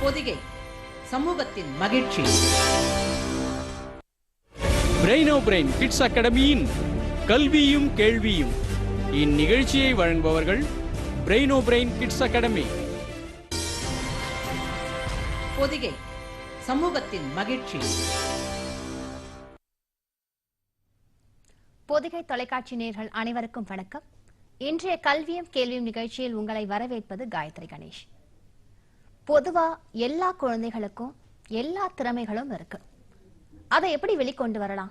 பொதிகை சமூகத்தின் மகிழ்ச்சி. பிரெய்னோ brain kids அகாடமியின் கல்வியும் கேள்வியும் இந்நிகழ்ச்சியை வழங்குபவர்கள் பிரெய்னோ பிரெயின் கிட்ஸ் அகாடமி. பொதிகை சமூகத்தின் மகிழ்ச்சி. பொதிகை தொலைக்காட்சி நேயர்கள் அனைவருக்கும் வணக்கம். இன்றைய கல்வியும் கேள்வியும் நிகழ்ச்சியில் உங்களை வரவேற்பது காயத்ரி கணேஷ். பொதுவா எல்லா குழந்தைகளுக்கும் எல்லா திறமைகளும் இருக்கு. அதை எப்படி வெளிக்கொண்டு வரலாம்?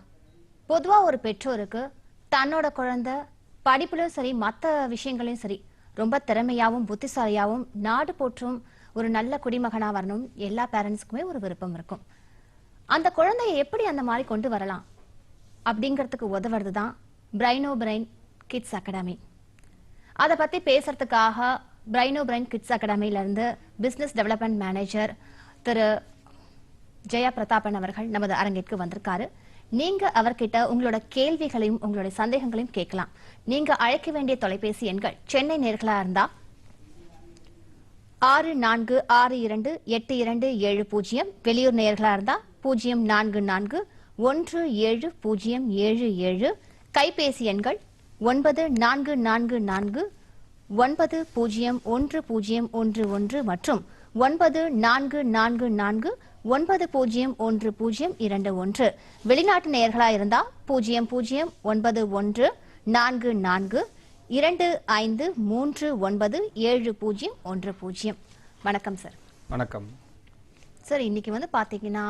பொதுவா ஒரு பெற்றோருக்கு தன்னோட குழந்தை படிப்புலயும் சரி மற்ற விஷயங்களையும் சரி ரொம்ப திறமையாவும் புத்திசாலியாவும் நாடு போற்றும் ஒரு நல்ல குடிமகனா வரணும் எல்லா பேரண்ட்ஸ்க்குமே ஒரு விருப்பம் இருக்கும். அந்த குழந்தையை எப்படி அந்த மாதிரி கொண்டு வரலாம் அப்படிங்கிறதுக்கு உதவுறது தான் பிரெய்னோ பிரெயின் கிட்ஸ் அகாடமி. அதை பத்தி பேசுறதுக்காக பிரெய்னோ பிரெயின் கிட்ஸ் அகாடமியில இருந்து பிசினஸ் டெவலப்மெண்ட் மேனேஜர் திரு ஜெயா பிரதாபன் அவர்கள் நமது அரங்கிற்கு வந்திருக்காரு. நீங்க அவர்கிட்ட உங்களோட கேள்விகளையும் உங்களுடைய சந்தேகங்களையும் கேட்கலாம். நீங்க அழைக்க வேண்டிய தொலைபேசி எண்கள் சென்னை நேர்களா இருந்தா 64628270, வெளியூர் நேர்களா இருந்தா 04417077, கைபேசி எண்கள் 9444901011 மற்றும் 9444901021. வெளிநாட்டு நேயர்களா இருந்தா 00914425397010. வணக்கம் சார். வணக்கம் சார். இன்னைக்கு பாத்தீங்கன்னா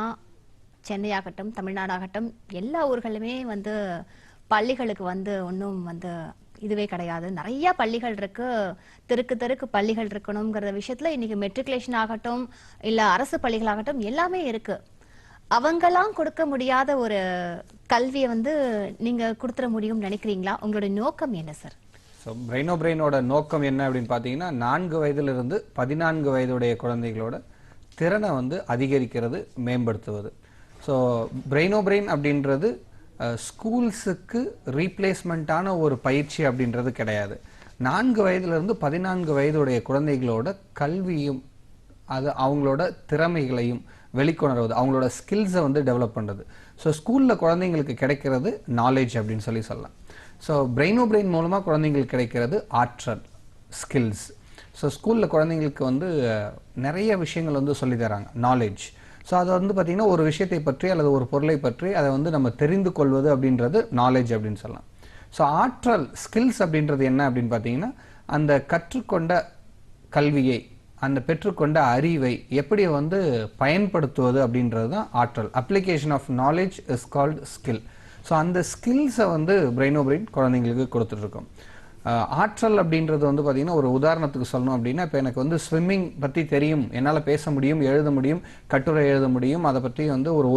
சென்னை ஆகட்டும் தமிழ்நாடாகட்டும் எல்லா ஊர்களுமே பள்ளிகளுக்கு ஒன்றும் இதுவே கிடையாது. நிறைய பள்ளிகள் இருக்கு. தெருக்கு தெருக்கு பள்ளிகள் இருக்கணுங்கிற விஷயத்துல இன்னைக்கு மெட்ரிகுலேஷன் ஆகட்டும் இல்ல அரசு பள்ளிகளாகட்டும் எல்லாமே இருக்கு. அவங்கெல்லாம் கொடுக்க முடியாத ஒரு கல்வியை நீங்க கொடுத்துட முடியும் நினைக்கிறீங்களா? உங்களுடைய நோக்கம் என்ன சார்? பிரெய்னோ பிரெயினோட நோக்கம் என்ன அப்படின்னு பாத்தீங்கன்னா 4 வயதிலிருந்து 14 வயதுடைய குழந்தைகளோட திறனை அதிகரிக்கிறது, மேம்படுத்துவது. ஸோ பிரெய்னோ பிரெயின் அப்படின்றது ஸ்கூல்ஸுக்கு ரீப்ளேஸ்மெண்ட்டான ஒரு பயிற்சி அப்படின்றது கிடையாது. 4 வயதிலிருந்து 14 வயதுடைய குழந்தைகளோட கல்வியும் அது அவங்களோட திறமைகளையும் வெளிக்கொணர்வது, அவங்களோட ஸ்கில்ஸை டெவலப் பண்ணுறது. ஸோ ஸ்கூலில் குழந்தைங்களுக்கு கிடைக்கிறது நாலேஜ் அப்படின்னு சொல்லலாம். ஸோ பிரெய்னோ பிரெயின் மூலமாக குழந்தைங்களுக்கு கிடைக்கிறது ஆற்றல், ஸ்கில்ஸ். ஸோ ஸ்கூலில் குழந்தைங்களுக்கு நிறைய விஷயங்கள் சொல்லித்தராங்க, நாலேஜ். ஸோ அது பார்த்தீங்கன்னா ஒரு விஷயத்தை பற்றி அல்லது ஒரு பொருளை பற்றி அதை நம்ம தெரிந்து கொள்வது அப்படின்றது நாலேஜ் அப்படின்னு சொல்லலாம். ஸோ ஆற்றல், ஸ்கில்ஸ் அப்படின்றது என்ன அப்படின்னு பார்த்தீங்கன்னா அந்த கற்றுக்கொண்ட கல்வியை, அந்த பெற்றுக்கொண்ட அறிவை எப்படி பயன்படுத்துவது அப்படின்றது தான் ஆற்றல். Application of knowledge is called skill. So அந்த ஸ்கில்ஸை பிரெய்னோ பிரெயின் குழந்தைங்களுக்கு கொடுத்துட்ருக்கோம். ஆற்றல் அப்படின்றது பார்த்தீங்கன்னா ஒரு உதாரணத்துக்கு சொல்லணும் அப்படின்னா, இப்போ எனக்கு ஸ்விம்மிங் பற்றி தெரியும், என்னால் பேச முடியும், எழுத முடியும், கட்டுரை எழுத முடியும், அதை பற்றி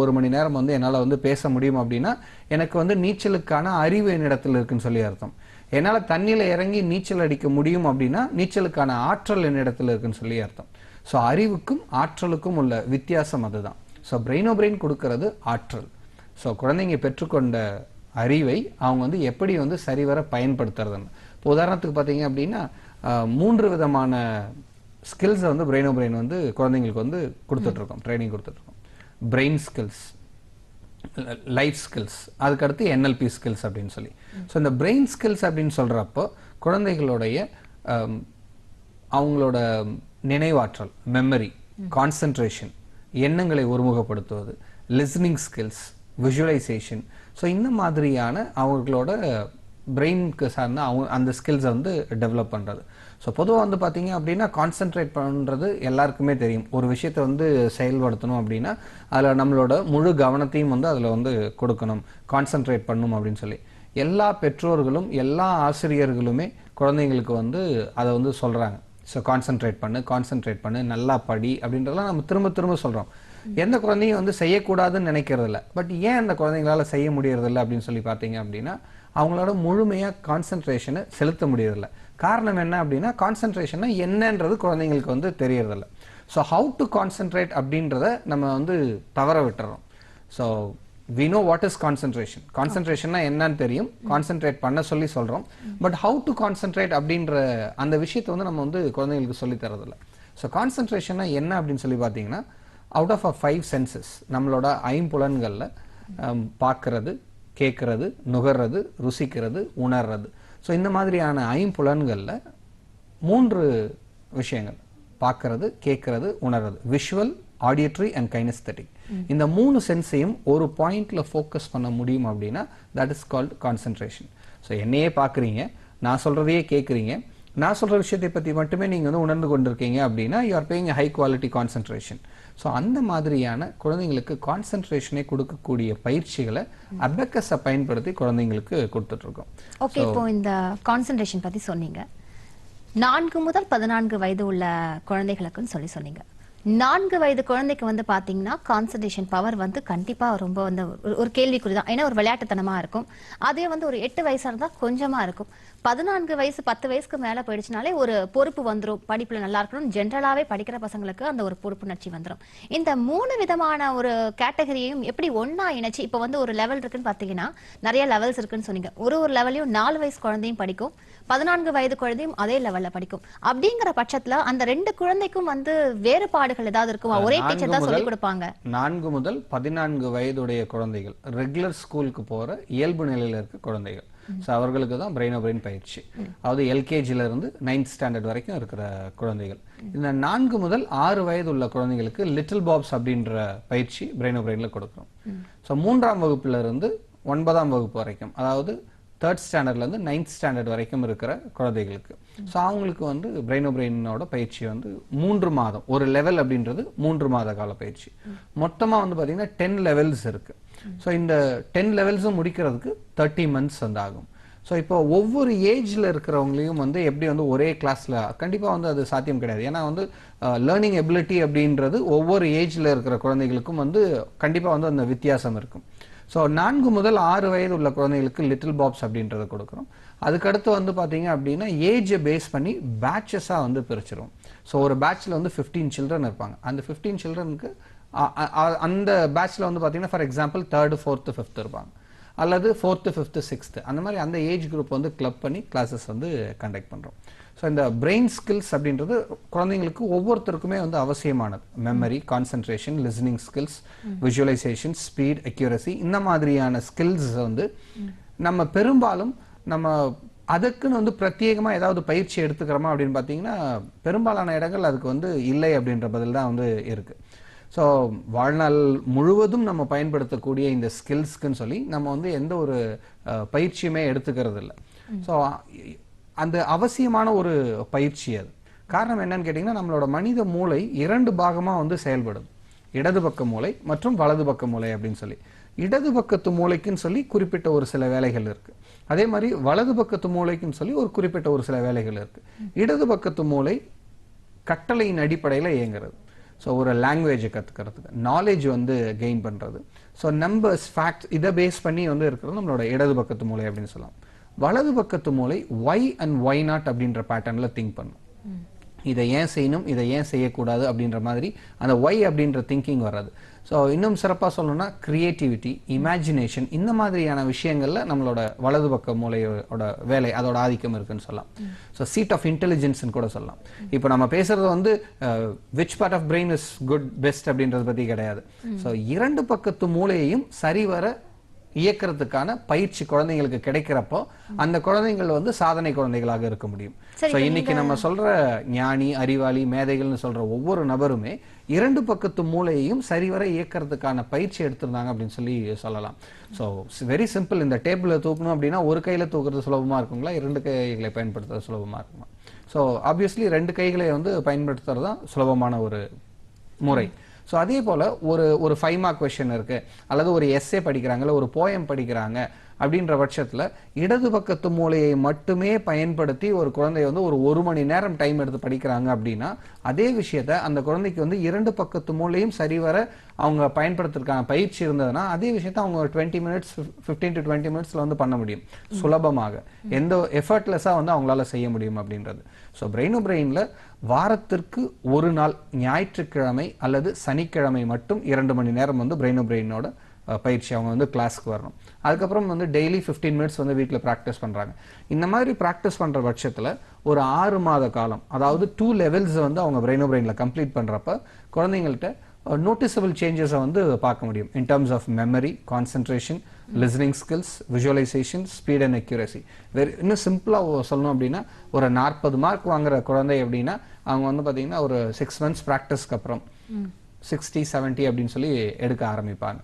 ஒரு மணி நேரம் என்னால் பேச முடியும் அப்படின்னா எனக்கு நீச்சலுக்கான அறிவு என்னிடத்தில் இருக்குன்னு சொல்லி அர்த்தம். என்னால் தண்ணியில் இறங்கி நீச்சல் அடிக்க முடியும் அப்படின்னா நீச்சலுக்கான ஆற்றல் என்னிடத்தில் இருக்குன்னு சொல்லி அர்த்தம். ஸோ அறிவுக்கும் ஆற்றலுக்கும் உள்ள வித்தியாசம் அதுதான். ஸோ பிரெய்னோ பிரெயின் கொடுக்கறது ஆற்றல். ஸோ குழந்தைங்க பெற்றுக்கொண்ட அறிவை அவங்க எப்படி சரிவர பயன்படுத்துறதுன்னு. இப்போ உதாரணத்துக்கு பார்த்தீங்க அப்படின்னா 3 விதமான ஸ்கில்ஸை பிரெய்னோ பிரெயின் குழந்தைங்களுக்கு கொடுத்துட்ருக்கோம், ட்ரைனிங் கொடுத்துட்ருக்கோம். பிரெயின் ஸ்கில்ஸ், லைஃப் ஸ்கில்ஸ், அதுக்கடுத்து என்எல்பி ஸ்கில்ஸ் அப்படின்னு சொல்லி. ஸோ இந்த பிரெயின் ஸ்கில்ஸ் அப்படின்னு சொல்கிறப்போ குழந்தைகளுடைய அவங்களோட நினைவாற்றல், மெமரி, கான்சன்ட்ரேஷன், எண்ணங்களை ஒருமுகப்படுத்துவது, லிசனிங் ஸ்கில்ஸ், விஷுவலைசேஷன். ஸோ இந்த மாதிரியான அவங்களோட பிரெயினுக்கு சார்ந்த அந்த ஸ்கில்ஸை டெவலப் பண்ணுறது. ஸோ பொதுவாக பார்த்தீங்க அப்படின்னா கான்சென்ட்ரேட் பண்ணுறது எல்லாருக்குமே தெரியும். ஒரு விஷயத்தை செயல்படுத்தணும் அப்படின்னா அதில் நம்மளோட முழு கவனத்தையும் அதில் கொடுக்கணும், கான்சென்ட்ரேட் பண்ணணும் அப்படின்னு சொல்லி எல்லா பெற்றோர்களும் எல்லா ஆசிரியர்களுமே குழந்தைங்களுக்கு அதை சொல்கிறாங்க. ஸோ கான்சென்ட்ரேட் பண்ணு, நல்லா படி அப்படின்றதெல்லாம் நம்ம திரும்ப திரும்ப சொல்கிறோம். எந்த குழந்தையும் செய்யக்கூடாதுன்னு நினைக்கிறது இல்லை. பட் ஏன் அந்த குழந்தைங்களால செய்ய முடியறதில்லை அப்படின்னு சொல்லி பார்த்தீங்க அப்படின்னா அவங்களோட முழுமையாக கான்சென்ட்ரேஷனை செலுத்த முடியறதில்லை. காரணம் என்ன அப்படின்னா கான்சென்ட்ரேஷனை என்னன்றது குழந்தைங்களுக்கு தெரியறதில்லை. ஸோ ஹவு டு கான்சென்ட்ரேட் அப்படின்றத நம்ம தவற விட்டுறோம். So we know what is concentration. Concentration என்னன்னு தெரியும், கான்சென்ட்ரேட் பண்ண சொல்லி சொல்றோம். பட் how to concentrate அப்படின்ற அந்த விஷயத்தை நம்ம குழந்தைகளுக்கு சொல்லி தரதில்லை. ஸோ கான்சன்ட்ரேஷன்னா என்ன அப்படின்னு சொல்லி பார்த்தீங்கன்னா அவுட் ஆஃப் 5 சென்சஸ் நம்மளோட ஐம்புலன்களில் பார்க்கறது, கேட்கறது, நுகர்றது, ருசிக்கிறது, உணர்றது. ஸோ இந்த மாதிரியான ஐம்புலன்களில் 3 விஷயங்கள் பார்க்கறது, கேட்கறது, உணர்றது, விஷுவல், ஆடியட்ரி அண்ட் கைனஸ்தெட்டிக். இந்த 3 சென்ஸையும் ஒரு பாயிண்ட்ல ஃபோக்கஸ் பண்ண முடியும் அப்படின்னா that is called concentration. So என்னையே பார்க்குறீங்க, நான் சொல்றதையே கேட்குறீங்க, நான் சொல்ற விஷயத்தை பற்றி மட்டுமே நீங்கள் வந்து உணர்ந்து கொண்டிருக்கீங்க அப்படின்னா you are paying high quality concentration. So அந்த மாதிரியான குழந்தைங்களுக்கு கான்சன்ட்ரேஷனை கொடுக்கக்கூடிய பயிற்சிகளை அபேக்கஸை பயன்படுத்தி குழந்தைங்களுக்கு கொடுத்துட்டு இருக்கோம். ஓகே, இப்போ இந்த கான்சன்ட்ரேஷன் பத்தி சொன்னீங்க. 4 முதல் 14 வயது உள்ள குழந்தைகளுக்குன்னு சொன்னீங்க. 4 வயது குழந்தைக்கு வந்து பாத்தீங்கன்னா கான்சன்ட்ரேஷன் பவர் வந்து கண்டிப்பா ரொம்ப வந்து ஒரு கேள்விக்குறிதான். ஏன்னா ஒரு விளையாட்டுத்தனமா இருக்கும். அதே வந்து ஒரு 8 வயசா இருந்தா கொஞ்சமா இருக்கும். 14 வயசு 10 வயசுக்கு மேல போயிடுச்சுனாலே ஒரு பொறுப்பு வந்துடும். படிப்புல நல்லா இருக்கணும், ஜென்ரலாவே படிக்கிற பசங்களுக்கு அந்த ஒரு பொறுப்புணர்ச்சி வந்துடும். இந்த 3 விதமான ஒரு கேட்டகரியையும் எப்படி ஒன்னா இணைச்சு இப்ப வந்து ஒரு லெவல் இருக்குன்னு பாத்தீங்கன்னா நிறைய லெவல்ஸ் இருக்குன்னு சொன்னீங்க. ஒரு லெவலையும் 4 வயசு குழந்தையும் படிக்கும், 14 வயது குழந்தையும் அதே லெவல்ல படிக்கும். அப்படிங்கிற பட்சத்துல அந்த 2 குழந்தைக்கும் வந்து வேறுபாடுகள் ஏதாவது இருக்குமா? ஒரே டீச்சர் தான் சொல்லி கொடுப்பாங்க. 4 முதல் 14 வயதுடைய குழந்தைகள் ரெகுலர் ஸ்கூலுக்கு போற இயல்பு நிலையில இருக்க குழந்தைகள், அவர்களுக்கு தான் பிரெயின் பிரெயின் பயிற்சி. அதாவது எல்கேஜில இருந்து 9th ஸ்டாண்டர்ட் வரைக்கும் இருக்கிற குழந்தைகள். இந்த 4 முதல் 6 வயது உள்ள குழந்தைகளுக்கு லிட்டில் பாப்ஸ் அப்படின்ற பயிற்சி பிரெயின் பிரெயின்ல கொடுக்கிறோம். ஸோ 3ஆம் வகுப்புல இருந்து 9ஆம் வகுப்பு வரைக்கும், அதாவது 3rd ஸ்டாண்டர்ட்ல இருந்து 9th ஸ்டாண்டர்ட் வரைக்கும் இருக்கிற குழந்தைகளுக்கு, ஸோ அவங்களுக்கு வந்து பிரெயினோட பயிற்சி வந்து 3 மாதம். ஒரு லெவல் அப்படின்றது 3 மாத கால பயிற்சி. மொத்தமா வந்து பாத்தீங்கன்னா 10 லெவல்ஸ் இருக்கு. ஸோ இந்த 10 லெவல்ஸும் முடிக்கிறதுக்கு 30 months வந்து ஆகும். ஸோ இப்போ ஒவ்வொரு ஏஜ்ல இருக்கிறவங்களையும் வந்து எப்படி வந்து ஒரே கிளாஸ்ல கண்டிப்பா வந்து அது சாத்தியம் கிடையாது. ஏன்னா வந்து லேர்னிங் எபிலிட்டி அப்படின்றது ஒவ்வொரு ஏஜ்ல இருக்கிற குழந்தைகளுக்கும் வந்து கண்டிப்பா வந்து அந்த வித்தியாசம் இருக்கும். ஸோ 4 முதல் 6 வயது உள்ள குழந்தைகளுக்கு லிட்டில் பாப்ஸ் அப்படின்றத கொடுக்குறோம். அதுக்கடுத்து வந்து பார்த்தீங்க அப்படின்னா ஏஜை பேஸ் பண்ணி பேட்சஸாக வந்து பிரிச்சிடும். ஸோ ஒரு பேட்சில் வந்து 15 சில்ட்ரன் இருப்பாங்க. அந்த 15 சில்ட்ரனுக்கு அந்த பேட்சில் வந்து பார்த்தீங்கன்னா for example 3rd, 4th, 5th இருப்பாங்க, அல்லது 4th, 5th, 6th அந்த மாதிரி அந்த ஏஜ் குரூப் வந்து கிளப் பண்ணி கிளாஸஸ் வந்து கண்டக்ட் பண்ணுறோம். ஸோ இந்த பிரெயின் ஸ்கில்ஸ் அப்படின்றது குழந்தைங்களுக்கு ஒவ்வொருத்தருக்குமே வந்து அவசியமானது. Memory, concentration, listening skills, visualisation, speed, accuracy, இந்த மாதிரியான ஸ்கில்ஸ் வந்து நம்ம பெரும்பாலும் நம்ம அதுக்குன்னு வந்து பிரத்யேகமா ஏதாவது பயிற்சி எடுத்துக்கிறோமா அப்படின்னு பார்த்தீங்கன்னா பெரும்பாலான இடங்கள் அதுக்கு வந்து இல்லை அப்படின்ற பதில் தான் வந்து இருக்கு. ஸோ வாழ்நாள் முழுவதும் நம்ம பயன்படுத்தக்கூடிய இந்த ஸ்கில்ஸ்க்குன்னு சொல்லி நம்ம வந்து எந்த ஒரு பயிற்சியுமே எடுத்துக்கிறது இல்லை. ஸோ அந்த அவசியமான ஒரு பயிற்சி அது. காரணம் என்னன்னு கேட்டீங்கன்னா நம்மளோட மனித மூளை 2 பாகமா வந்து செயல்படுது, இடது பக்க மூளை மற்றும் வலது பக்க மூளை அப்படின்னு சொல்லி. இடது பக்கத்து மூளைக்குன்னு சொல்லி குறிப்பிட்ட ஒரு சில வேலைகள் இருக்கு, அதே மாதிரி வலது பக்கத்து மூளைக்குன்னு சொல்லி ஒரு குறிப்பிட்ட ஒரு சில வேலைகள் இருக்கு. இடது பக்கத்து மூளை கட்டளையின் அடிப்படையில் இயங்குறது. ஸோ ஒரு லாங்குவேஜை கற்றுக்கிறதுக்கு, நாலேஜ் வந்து கெயின் பண்ணுறது, ஸோ நம்பர்ஸ், ஃபேக்ட்ஸ், இதை பேஸ் பண்ணி வந்து இருக்கிறது நம்மளோட இடது பக்கத்து மூளை அப்படின்னு சொல்லலாம். வலது பக்கத்து மூளை ஒய் அண்ட் ஒய் நாட் அப்படின்ற பேட்டர்னில் திங்க் பண்ணும். இதை ஏன் செய்யணும், இதை ஏன் செய்யக்கூடாது அப்படின்ற மாதிரி அந்த ஒய் அப்படின்ற திங்கிங் வர்றது. ஸோ இன்னும் சிறப்பாக சொல்லணும்னா கிரியேட்டிவிட்டி, இமேஜினேஷன், இந்த மாதிரியான விஷயங்கள்ல நம்மளோட வலது பக்க மூளையோட வேலை, அதோட ஆதிக்கம் இருக்குன்னு சொல்லலாம். ஸோ சீட் ஆஃப் இன்டெலிஜென்ஸ்ன்னு கூட சொல்லலாம். இப்போ நம்ம பேசுறது வந்து which part of brain is good best அப்படின்றத பத்தி கிடையாது. ஸோ 2 பக்கத்து மூளையையும் சரிவர இயக்கிறதுக்கான பயிற்சி குழந்தைங்களுக்கு கிடைக்கிறப்போ அந்த குழந்தைகள் வந்து சாதனை குழந்தைகளாக இருக்க முடியும். ஸோ இன்னைக்கு நம்ம சொல்ற ஞானி, அறிவாளி, மேதைகள்னு சொல்ற ஒவ்வொரு நபருமே 2 பக்கத்து மூளையையும் சரிவர இயக்கிறதுக்கான பயிற்சி எடுத்திருந்தாங்க அப்படின்னு சொல்லி சொல்லலாம். So very simple. இந்த டேபிளை தூக்கணும் அப்படின்னா ஒரு கையில தூக்குறது சுலபமா இருக்குங்களா, 2 கைகளை பயன்படுத்துறது சுலபமா இருக்குமா? ஸோ ஆப்வியஸ்லி 2 கைகளை வந்து பயன்படுத்துறது தான் சுலபமான ஒரு முறை. ஸோ அதே போல ஒரு 5 மார்க் கொஸ்டின் இருக்கு, அல்லது ஒரு எஸ்ஸே படிக்கிறாங்க, இல்லை ஒரு போயம் படிக்கிறாங்க அப்படின்ற பட்சத்தில் இடது பக்கத்து மூளையை மட்டுமே பயன்படுத்தி ஒரு குழந்தை வந்து ஒரு மணி நேரம் டைம் எடுத்து படிக்கிறாங்க அப்படின்னா அதே விஷயத்த அந்த குழந்தைக்கு வந்து 2 பக்கத்து மூளையும் சரிவர அவங்க பயன்படுத்துறதுக்கான பயிற்சி இருந்ததுன்னா அதே விஷயத்த அவங்க ஒரு 20 minutes 15 to 20 minutesல வந்து பண்ண முடியும் சுலபமாக, எந்த எஃபர்ட்லெஸ்ஸாக வந்து அவங்களால செய்ய முடியும் அப்படின்றது. ஸோ பிரெயின்ல வாரத்திற்கு ஒரு நாள் ஞாயிற்றுக்கிழமை அல்லது சனிக்கிழமை மட்டும் 2 மணி நேரம் வந்து பிரெயினோட பயிற்சி, அவங்க வந்து கிளாஸ்க்கு வரணும். அதுக்கப்புறம் வந்து டெய்லி 15 மினிட்ஸ் வந்து வீட்டில் ப்ராக்டிஸ் பண்ணுறாங்க. இந்த மாதிரி ப்ராக்டிஸ் பண்ணுற பட்சத்தில் ஒரு 6 மாத காலம், அதாவது 2 லெவல்ஸ் வந்து அவங்க பிரெயினில் கம்ப்ளீட் பண்ணுறப்ப குழந்தைங்கள்ட்ட நோட்டிசபிள் சேஞ்சஸை வந்து பார்க்க முடியும் in terms of memory, concentration, listening skills, visualisation, speed and accuracy. இன்னும் சிம்பிளாக சொல்லணும் அப்படின்னா ஒரு 40 மார்க் வாங்குற குழந்தை அப்படின்னா அவங்க வந்து பார்த்தீங்கன்னா ஒரு 6 மந்த்ஸ் ப்ராக்டிஸ்க்கு அப்புறம் 60, 70 அப்படின்னு சொல்லி எடுக்க ஆரம்பிப்பாங்க.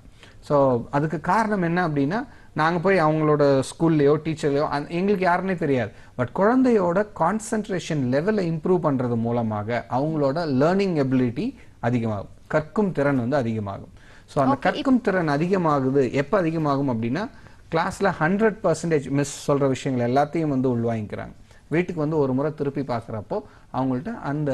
ஸோ அதுக்கு காரணம் என்ன அப்படின்னா, நாங்கள் போய் அவங்களோட ஸ்கூல்லையோ டீச்சர்லையோ எங்களுக்கு யாருன்னே தெரியாது, பட் குழந்தையோட கான்சென்ட்ரேஷன் லெவலை இம்ப்ரூவ் பண்ணுறது மூலமாக அவங்களோட லேர்னிங் எபிலிட்டி அதிகமாகும், கற்கும் திறன் வந்து அதிகமாகும். ஸோ அந்த கற்கும் திறன் அதிகமாகுது. எப்போ அதிகமாகும் அப்படின்னா, கிளாஸில் 100% மிஸ் சொல்கிற விஷயங்கள் எல்லாத்தையும் வந்து உள்வாங்கிக்கிறாங்க. வீட்டுக்கு வந்து ஒரு முறை திருப்பி பார்க்குறப்போ அவங்கள்ட்ட அந்த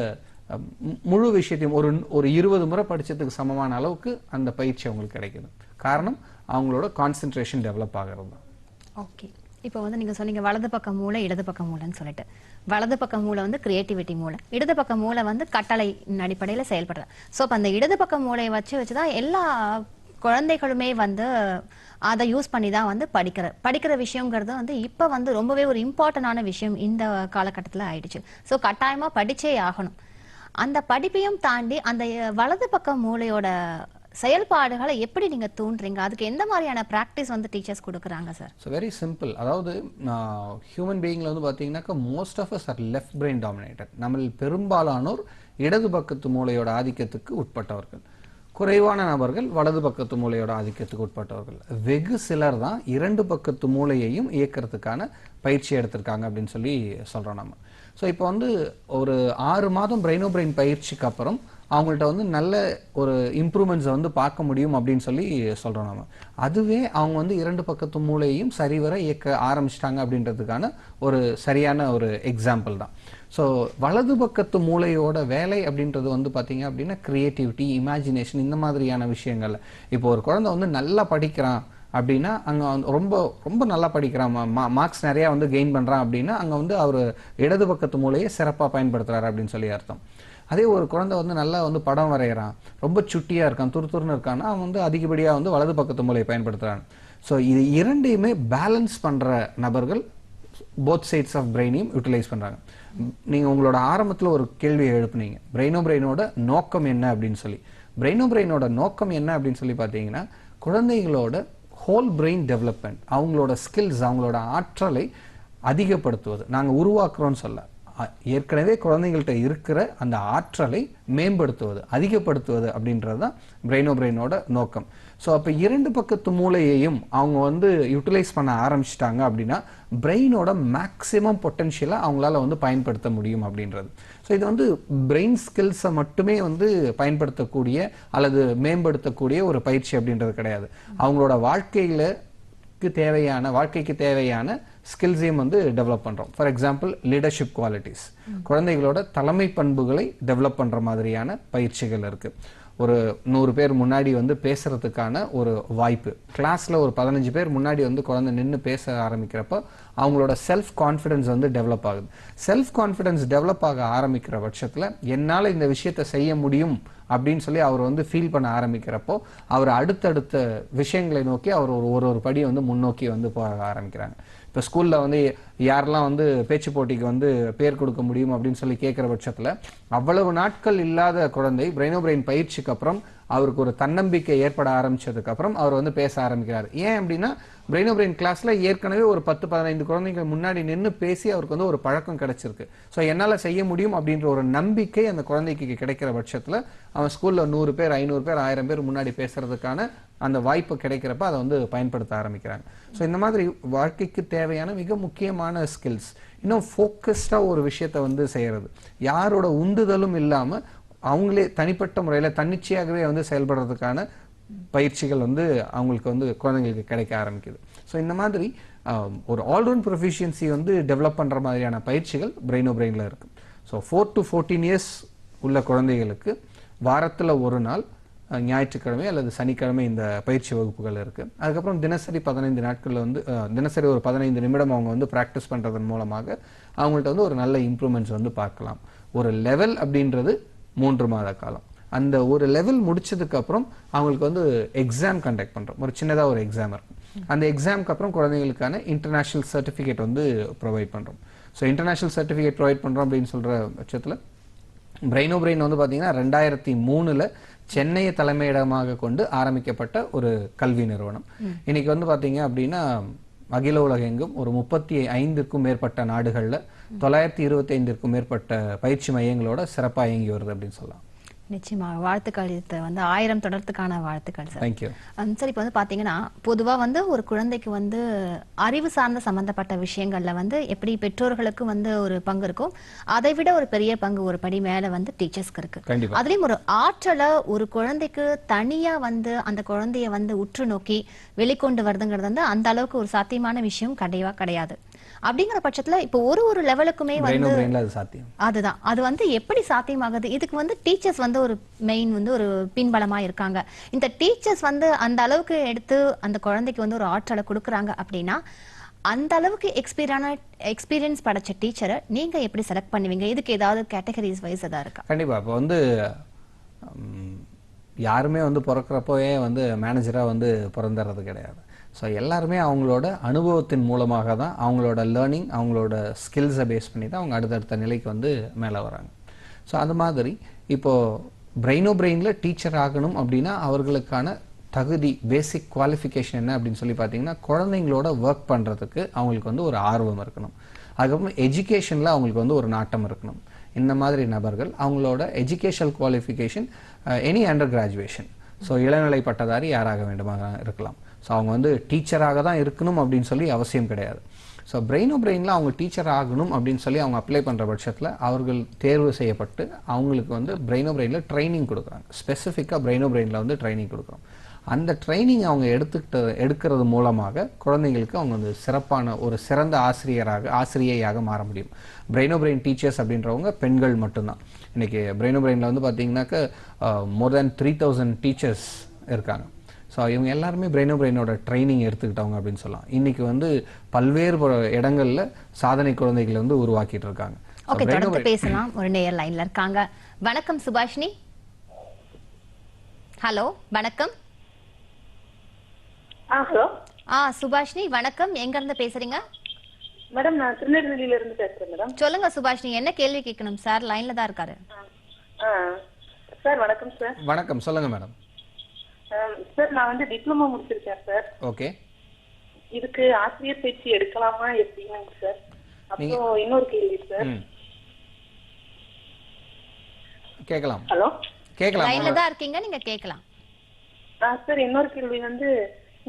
முழு விஷயத்தையும் ஒரு 20 முறை படிச்சதுக்கு சமமான அளவுக்கு அந்த பயிற்சி அவங்களுக்கு கிடைக்குது. காரணம் அவங்களோட கான்சென்ட்ரேஷன் டெவலப் ஆகிறது தான். ஓகே, இப்போ வந்து நீங்க சொன்னீங்க வலது பக்க மூளை இடது பக்க மூளைன்னு சொல்லிட்டு. வலது பக்க மூளை வந்து கிரியேட்டிவிட்டி மூளை, இடது பக்க மூளை வந்து கட்டளை அடிப்படையில செயல்படுறது. ஸோ அப்போ அந்த இடது பக்க மூளையை வச்சுதான் எல்லா குழந்தைகளுமே வந்து அதை யூஸ் பண்ணி தான் வந்து படிக்கிற விஷயங்கிறது வந்து இப்போ வந்து ரொம்பவே ஒரு இம்பார்ட்டன்டான விஷயம் இந்த காலகட்டத்தில் ஆயிடுச்சு. ஸோ கட்டாயமா படிச்சே ஆகணும். அந்த படிப்பையும் தாண்டி அந்த வலது பக்க மூளையோட செயல்பாடுகளை எப்படி நீங்க தூண்டுறீங்க? அதுக்கு எந்த மாதிரியான பிராக்டிஸ் வந்து டீச்சர்ஸ் கொடுக்குறாங்க சார்? So very simple. அதாவது ஹியூமன் பீயிங்ல வந்து பார்த்தீங்கன்னாக்கா most of us are left brain dominated. நம்ம பெரும்பாலானோர் இடது பக்கத்து மூளையோட ஆதிக்கத்துக்கு உட்பட்டவர்கள். குறைவான நபர்கள் வலது பக்கத்து மூளையோட ஆதிக்கத்துக்கு உட்பட்டவர்கள். வெகு சிலர் தான் 2 பக்கத்து மூளையையும் இயக்கிறதுக்கான பயிற்சி எடுத்திருக்காங்க அப்படின்னு சொல்லி சொல்றோம் நம்ம. ஸோ இப்போ வந்து ஒரு 6 மாதம் பிரெயின் பயிற்சிக்கு அப்புறம் அவங்கள்ட்ட வந்து நல்ல ஒரு இம்ப்ரூவ்மெண்ட்ஸை வந்து பார்க்க முடியும் அப்படின்னு சொல்லி சொல்கிறோம் நம்ம. அதுவே அவங்க வந்து 2 பக்கத்து மூளையையும் சரிவர இயக்க ஆரம்பிச்சிட்டாங்க அப்படின்றதுக்கான ஒரு சரியான ஒரு எக்ஸாம்பிள் தான். ஸோ வலது பக்கத்து மூளையோட வேலை அப்படின்றது வந்து பார்த்தீங்க அப்படின்னா கிரியேட்டிவிட்டி, இமேஜினேஷன், இந்த மாதிரியான விஷயங்கள். இப்போ ஒரு குழந்தை வந்து நல்லா படிக்கிறான் அப்படின்னா அங்கே ரொம்ப ரொம்ப நல்லா படிக்கிறான், மார்க்ஸ் நிறையா வந்து கெயின் பண்ணுறான் அப்படின்னா அங்கே வந்து அவர் இடது பக்கத்து மூளையை சிறப்பாக பயன்படுத்துகிறாரு அப்படின்னு சொல்லி அர்த்தம். அதே ஒரு குழந்தை வந்து நல்லா வந்து படம் வரைகிறான், ரொம்ப சுட்டியாக இருக்கான், துருத்துருன்னு இருக்கான்னா அவன் வந்து அதிகப்படியாக வந்து வலது பக்கத்து மூளையை பயன்படுத்துகிறான். ஸோ இது இரண்டையுமே பேலன்ஸ் பண்ணுற நபர்கள் போத் சைட்ஸ் ஆஃப் பிரெயினையும் யூட்டிலைஸ் பண்ணுறாங்க. நீங்கள் உங்களோட ஆரம்பத்தில் ஒரு கேள்வியை எழுப்புனீங்க, பிரெயினோட நோக்கம் என்ன அப்படின்னு சொல்லி. பிரெயினோட நோக்கம் என்ன அப்படின்னு சொல்லி பார்த்தீங்கன்னா, குழந்தைகளோட ஹோல் பிரெயின் டெவலப்மெண்ட், அவங்களோட ஸ்கில்ஸ், அவங்களோட ஆற்றலை அதிகப்படுத்துவது. நாங்கள் உருவாக்குறோம்னு சொல்ல, ஏற்கனவே குழந்தைங்கள்ட்ட இருக்கிற அந்த ஆற்றலை மேம்படுத்துவது, அதிகப்படுத்துவது அப்படின்றது தான் பிரெயினோட நோக்கம். ஸோ அப்போ 2 பக்கத்து மூளையையும் அவங்க வந்து யூட்டிலைஸ் பண்ண ஆரம்பிச்சிட்டாங்க அப்படின்னா பிரெயினோட மேக்சிமம் பொட்டன்ஷியலை அவங்களால வந்து பயன்படுத்த முடியும் அப்படின்றது. ஸோ இது வந்து பிரெயின் ஸ்கில்ஸை மட்டுமே வந்து பயன்படுத்தக்கூடிய அல்லது மேம்படுத்தக்கூடிய ஒரு பயிற்சி அப்படின்றது கிடையாது. அவங்களோட வாழ்க்கைக்கு தேவையான ஸ்கில்ஸையும் வந்து டெவலப் பண்ணுறோம். ஃபார் எக்ஸாம்பிள் லீடர்ஷிப் குவாலிட்டிஸ், குழந்தைகளோட தலைமை பண்புகளை டெவலப் பண்ணுற மாதிரியான பயிற்சிகள் இருக்குது. ஒரு 100 பேர் முன்னாடி வந்து பேசுறதுக்கான ஒரு வாய்ப்பு, கிளாஸில் ஒரு 15 பேர் முன்னாடி வந்து குழந்தை நின்று பேச ஆரம்பிக்கிறப்ப அவங்களோட செல்ஃப் கான்ஃபிடன்ஸ் வந்து டெவலப் ஆகுது. செல்ஃப் கான்ஃபிடன்ஸ் டெவலப் ஆக ஆரம்பிக்கிற பட்சத்தில் என்னால் இந்த விஷயத்தை செய்ய முடியும் அப்படின்னு சொல்லி அவர் வந்து ஃபீல் பண்ண ஆரம்பிக்கிறப்போ அவர் அடுத்தடுத்த விஷயங்களை நோக்கி அவர் ஒரு படி வந்து முன்னோக்கி வந்து போக ஆரம்பிக்கிறாங்க. இப்போ ஸ்கூலில் வந்து யாரெல்லாம் வந்து பேச்சு போட்டிக்கு வந்து பேர் கொடுக்க முடியும் அப்படின்னு சொல்லி கேட்குற பட்சத்தில் அவ்வளவு நாட்கள் இல்லாத குழந்தை பிரெயின் பயிற்சிக்கு அப்புறம் அவருக்கு ஒரு தன்னம்பிக்கை ஏற்பட ஆரம்பிச்சதுக்கு அப்புறம் அவர் வந்து பேச ஆரம்பிக்கிறார். ஏன் அப்படின்னா பிரெயின் கிளாஸ்ல ஏற்கனவே ஒரு 10-15 குழந்தைகள் முன்னாடி நின்று பேசி அவருக்கு வந்து ஒரு பழக்கம் கிடைச்சிருக்கு. ஸோ என்னால் செய்ய முடியும் அப்படின்ற ஒரு நம்பிக்கை அந்த குழந்தைக்கு கிடைக்கிற பட்சத்தில் அவன் ஸ்கூல்ல 100 பேர், 500 பேர், 1000 பேர் முன்னாடி பேசுறதுக்கான அந்த வாய்ப்பு கிடைக்கிறப்ப அதை வந்து பயன்படுத்த ஆரம்பிக்கிறாங்க. ஸோ இந்த மாதிரி வாழ்க்கைக்கு தேவையான மிக முக்கியமான ஸ்கில்ஸ். இன்னும் ஃபோக்கஸ்டாக ஒரு விஷயத்தை வந்து செய்யறது, யாரோட உந்துதலும் இல்லாமல் அவங்களே தனிப்பட்ட முறையில் தன்னிச்சையாகவே வந்து செயல்படுறதுக்கான பயிற்சிகள் வந்து அவங்களுக்கு வந்து குழந்தைங்களுக்கு கிடைக்க ஆரம்பிக்குது. ஸோ இந்த மாதிரி ஒரு ஆல்ரவுண்ட் ப்ரொஃபிஷியன்சி வந்து டெவலப் பண்ணுற மாதிரியான பயிற்சிகள் பிரெயினில் இருக்குது. ஸோ 4 to 14 இயர்ஸ் உள்ள குழந்தைகளுக்கு வாரத்தில் ஒரு நாள் ஞாயிற்றுக்கிழமை அல்லது சனிக்கிழமை இந்த பயிற்சி வகுப்புகள் இருக்குது. அதுக்கப்புறம் தினசரி 15 நாட்களில் வந்து தினசரி ஒரு 15 நிமிடம் அவங்க வந்து ப்ராக்டிஸ் பண்ணுறதன் மூலமாக அவங்கள்ட்ட வந்து ஒரு நல்ல இம்ப்ரூவ்மெண்ட்ஸ் வந்து பார்க்கலாம். ஒரு லெவல் அப்படின்றது 3 மாத காலம், அந்த ஒரு லெவல் முடிச்சதுக்கு அப்புறம் அவங்களுக்கு வந்து எக்ஸாம் கண்டக்ட் பண்றோம். ஒரு சின்னதா ஒரு எக்ஸாம் இருக்கும். அந்த எக்ஸாம்க்கு அப்புறம் குழந்தைகளுக்கான இன்டர்நேஷனல் சர்டிஃபிகேட் வந்து ப்ரொவைட் பண்றோம். ஸோ இன்டர்நேஷனல் சர்டிஃபிகேட் ப்ரொவைட் பண்றோம் அப்படின்னு சொல்ற பட்சத்துல பிரெயினோ பிரெயின் வந்து பாத்தீங்கன்னா 2003ல சென்னையை தலைமையிடமாக கொண்டு ஆரம்பிக்கப்பட்ட ஒரு கல்வி நிறுவனம். இன்னைக்கு வந்து பாத்தீங்க அப்படின்னா அகில உலகெங்கும் ஒரு 35க்கும் மேற்பட்ட நாடுகள்ல 925க்கும் மேற்பட்ட பயிற்சி மையங்களோட சிறப்பா இயங்கி வருது அப்படின்னு சொல்லலாம். நிச்சயமாக வாழ்த்துக்கள். இது வந்து 1000 தொடர்த்துக்கான வாழ்த்துக்கள் சார். தேங்க்யூ. சார் இப்போ வந்து பாத்தீங்கன்னா பொதுவா வந்து ஒரு குழந்தைக்கு வந்து அறிவு சார்ந்த சம்பந்தப்பட்ட விஷயங்கள்ல வந்து எப்படி பெற்றோர்களுக்கு வந்து ஒரு பங்கு இருக்கும், அதை விட ஒரு பெரிய பங்கு ஒரு படி மேல வந்து டீச்சர்ஸ்க்கு இருக்கு. கண்டிப்பா. அதுலயும் ஒரு ஆற்றலை ஒரு குழந்தைக்கு தனியா வந்து அந்த குழந்தைய வந்து உற்று நோக்கி வெளிக்கொண்டு வருதுங்கிறது வந்து அந்த அளவுக்கு ஒரு சாத்தியமான விஷயம் கிடையாது. அப்படிங்கிற பட்சத்துல இப்போ ஒரு லெவலுக்குமே வந்து அது சாத்தியம். அதுதான் அது வந்து எப்படி சாத்தியமாகுது? இதுக்கு வந்து டீச்சர்ஸ் வந்து ஒரு மெயின் வந்து ஒரு பின்பலமா இருக்காங்க. இந்த டீச்சர்ஸ் வந்து அந்த அளவுக்கு எடுத்து அந்த குழந்தைக்கு வந்து ஒரு ஆற்றலை கொடுக்குறாங்க அப்படின்னா அந்த அளவுக்கு எக்ஸ்பீரியன்ஸ் படைச்ச டீச்சரை நீங்க எப்படி செலக்ட் பண்ணுவீங்க? இதுக்கு ஏதாவது கேட்டகரிஸ் வைஸ் ஏதாவது இருக்கா? கண்டிப்பா. இப்போ வந்து யாருமே வந்து பிறக்கிறப்போயே வந்து மேனேஜரா வந்து பிறந்துறது கிடையாது. ஸோ எல்லாருமே அவங்களோட அனுபவத்தின் மூலமாக தான் அவங்களோட லேர்னிங், அவங்களோட ஸ்கில்ஸை பேஸ் பண்ணி தான் அவங்க அடுத்தடுத்த நிலைக்கு வந்து மேலே வராங்க. ஸோ அது மாதிரி இப்போது பிரெயினோ பிரெயினில் டீச்சர் ஆகணும் அப்படின்னா அவர்களுக்கான தகுதி, பேசிக் குவாலிஃபிகேஷன் என்ன அப்படின்னு சொல்லி பார்த்தீங்கன்னா குழந்தைங்களோட ஒர்க் பண்ணுறதுக்கு அவங்களுக்கு வந்து ஒரு ஆர்வம் இருக்கணும். அதுக்கப்புறம் எஜுகேஷனில் அவங்களுக்கு வந்து ஒரு நாட்டம் இருக்கணும். இந்த மாதிரி நபர்கள் அவங்களோட educational qualification any under graduation, so இளநிலை பட்டதாரி யாராக வேண்டுமாக இருக்கலாம். ஸோ அவங்க வந்து டீச்சராக தான் இருக்கணும் அப்படின்னு சொல்லி அவசியம் கிடையாது. ஸோ பிரெயினோ பிரெயினில் அவங்க டீச்சர் ஆகணும் அப்படின்னு சொல்லி அவங்க அப்ளை பண்ணுற பட்சத்தில் அவர்கள் தேர்வு செய்யப்பட்டு அவங்களுக்கு வந்து பிரெயினோ பிரெயினில் ட்ரைனிங் கொடுக்குறாங்க. ஸ்பெசிஃபிக்காக பிரெயினோ பிரெயினில் வந்து ட்ரைனிங் கொடுக்குறோம். அந்த ட்ரைனிங் அவங்க எடுக்கிறது மூலமாக குழந்தைங்களுக்கு அவங்க வந்து சிறப்பான ஒரு சிறந்த ஆசிரியையாக மாற முடியும். பிரெயினோ பிரெயின் டீச்சர்ஸ் அப்படின்றவங்க பெண்கள் மட்டும்தான். இன்னைக்கு பிரெயினோ பிரெயினில் வந்து பார்த்தீங்கன்னாக்க மோர் தேன் 3000 டீச்சர்ஸ் இருக்காங்க. ஸோ இவங்க எல்லாருமே பிரெயினோ பிரெயினோட ட்ரைனிங் எடுத்துக்கிட்டவங்க அப்படின்னு சொல்லலாம். இன்னைக்கு வந்து பல்வேறு இடங்கள்ல சாதனை குழந்தைகளை வந்து உருவாக்கிட்டு இருக்காங்க. ஓகே, தொடர்ந்து பேசலாம். ஒரு நேயர் லைன்ல இருக்காங்க. வணக்கம் சுபாஷினி. ஹலோ, வணக்கம். ஹலோ. சுபாஷினி வணக்கம். எங்க இருந்து பேசுறீங்க? மேடம், நான் திருநெல்வேலியில இருந்து பேசுறேன் மேடம். சொல்லுங்க சுபாஷினி, என்ன கேள்வி கேட்கணும்? சார் லைன்ல தான் இருக்காரு. சார் வணக்கம் சார். வணக்கம், சொல்லுங்க மேடம். சார், நான் வந்து டிப்ளமோ முடிச்சிருக்கேன் சார். ஓகே. இதுக்கு ஆசிரியர் பயிற்சி எடுக்கலாமா எப்படின்னு சார். அப்போ இன்னொரு கேள்வி சார். கேட்கலாம். ஹலோ, கேட்கலாம். லைன்ல தான் இருக்கீங்க, நீங்க கேட்கலாம். சார், இன்னொரு கேள்வி வந்து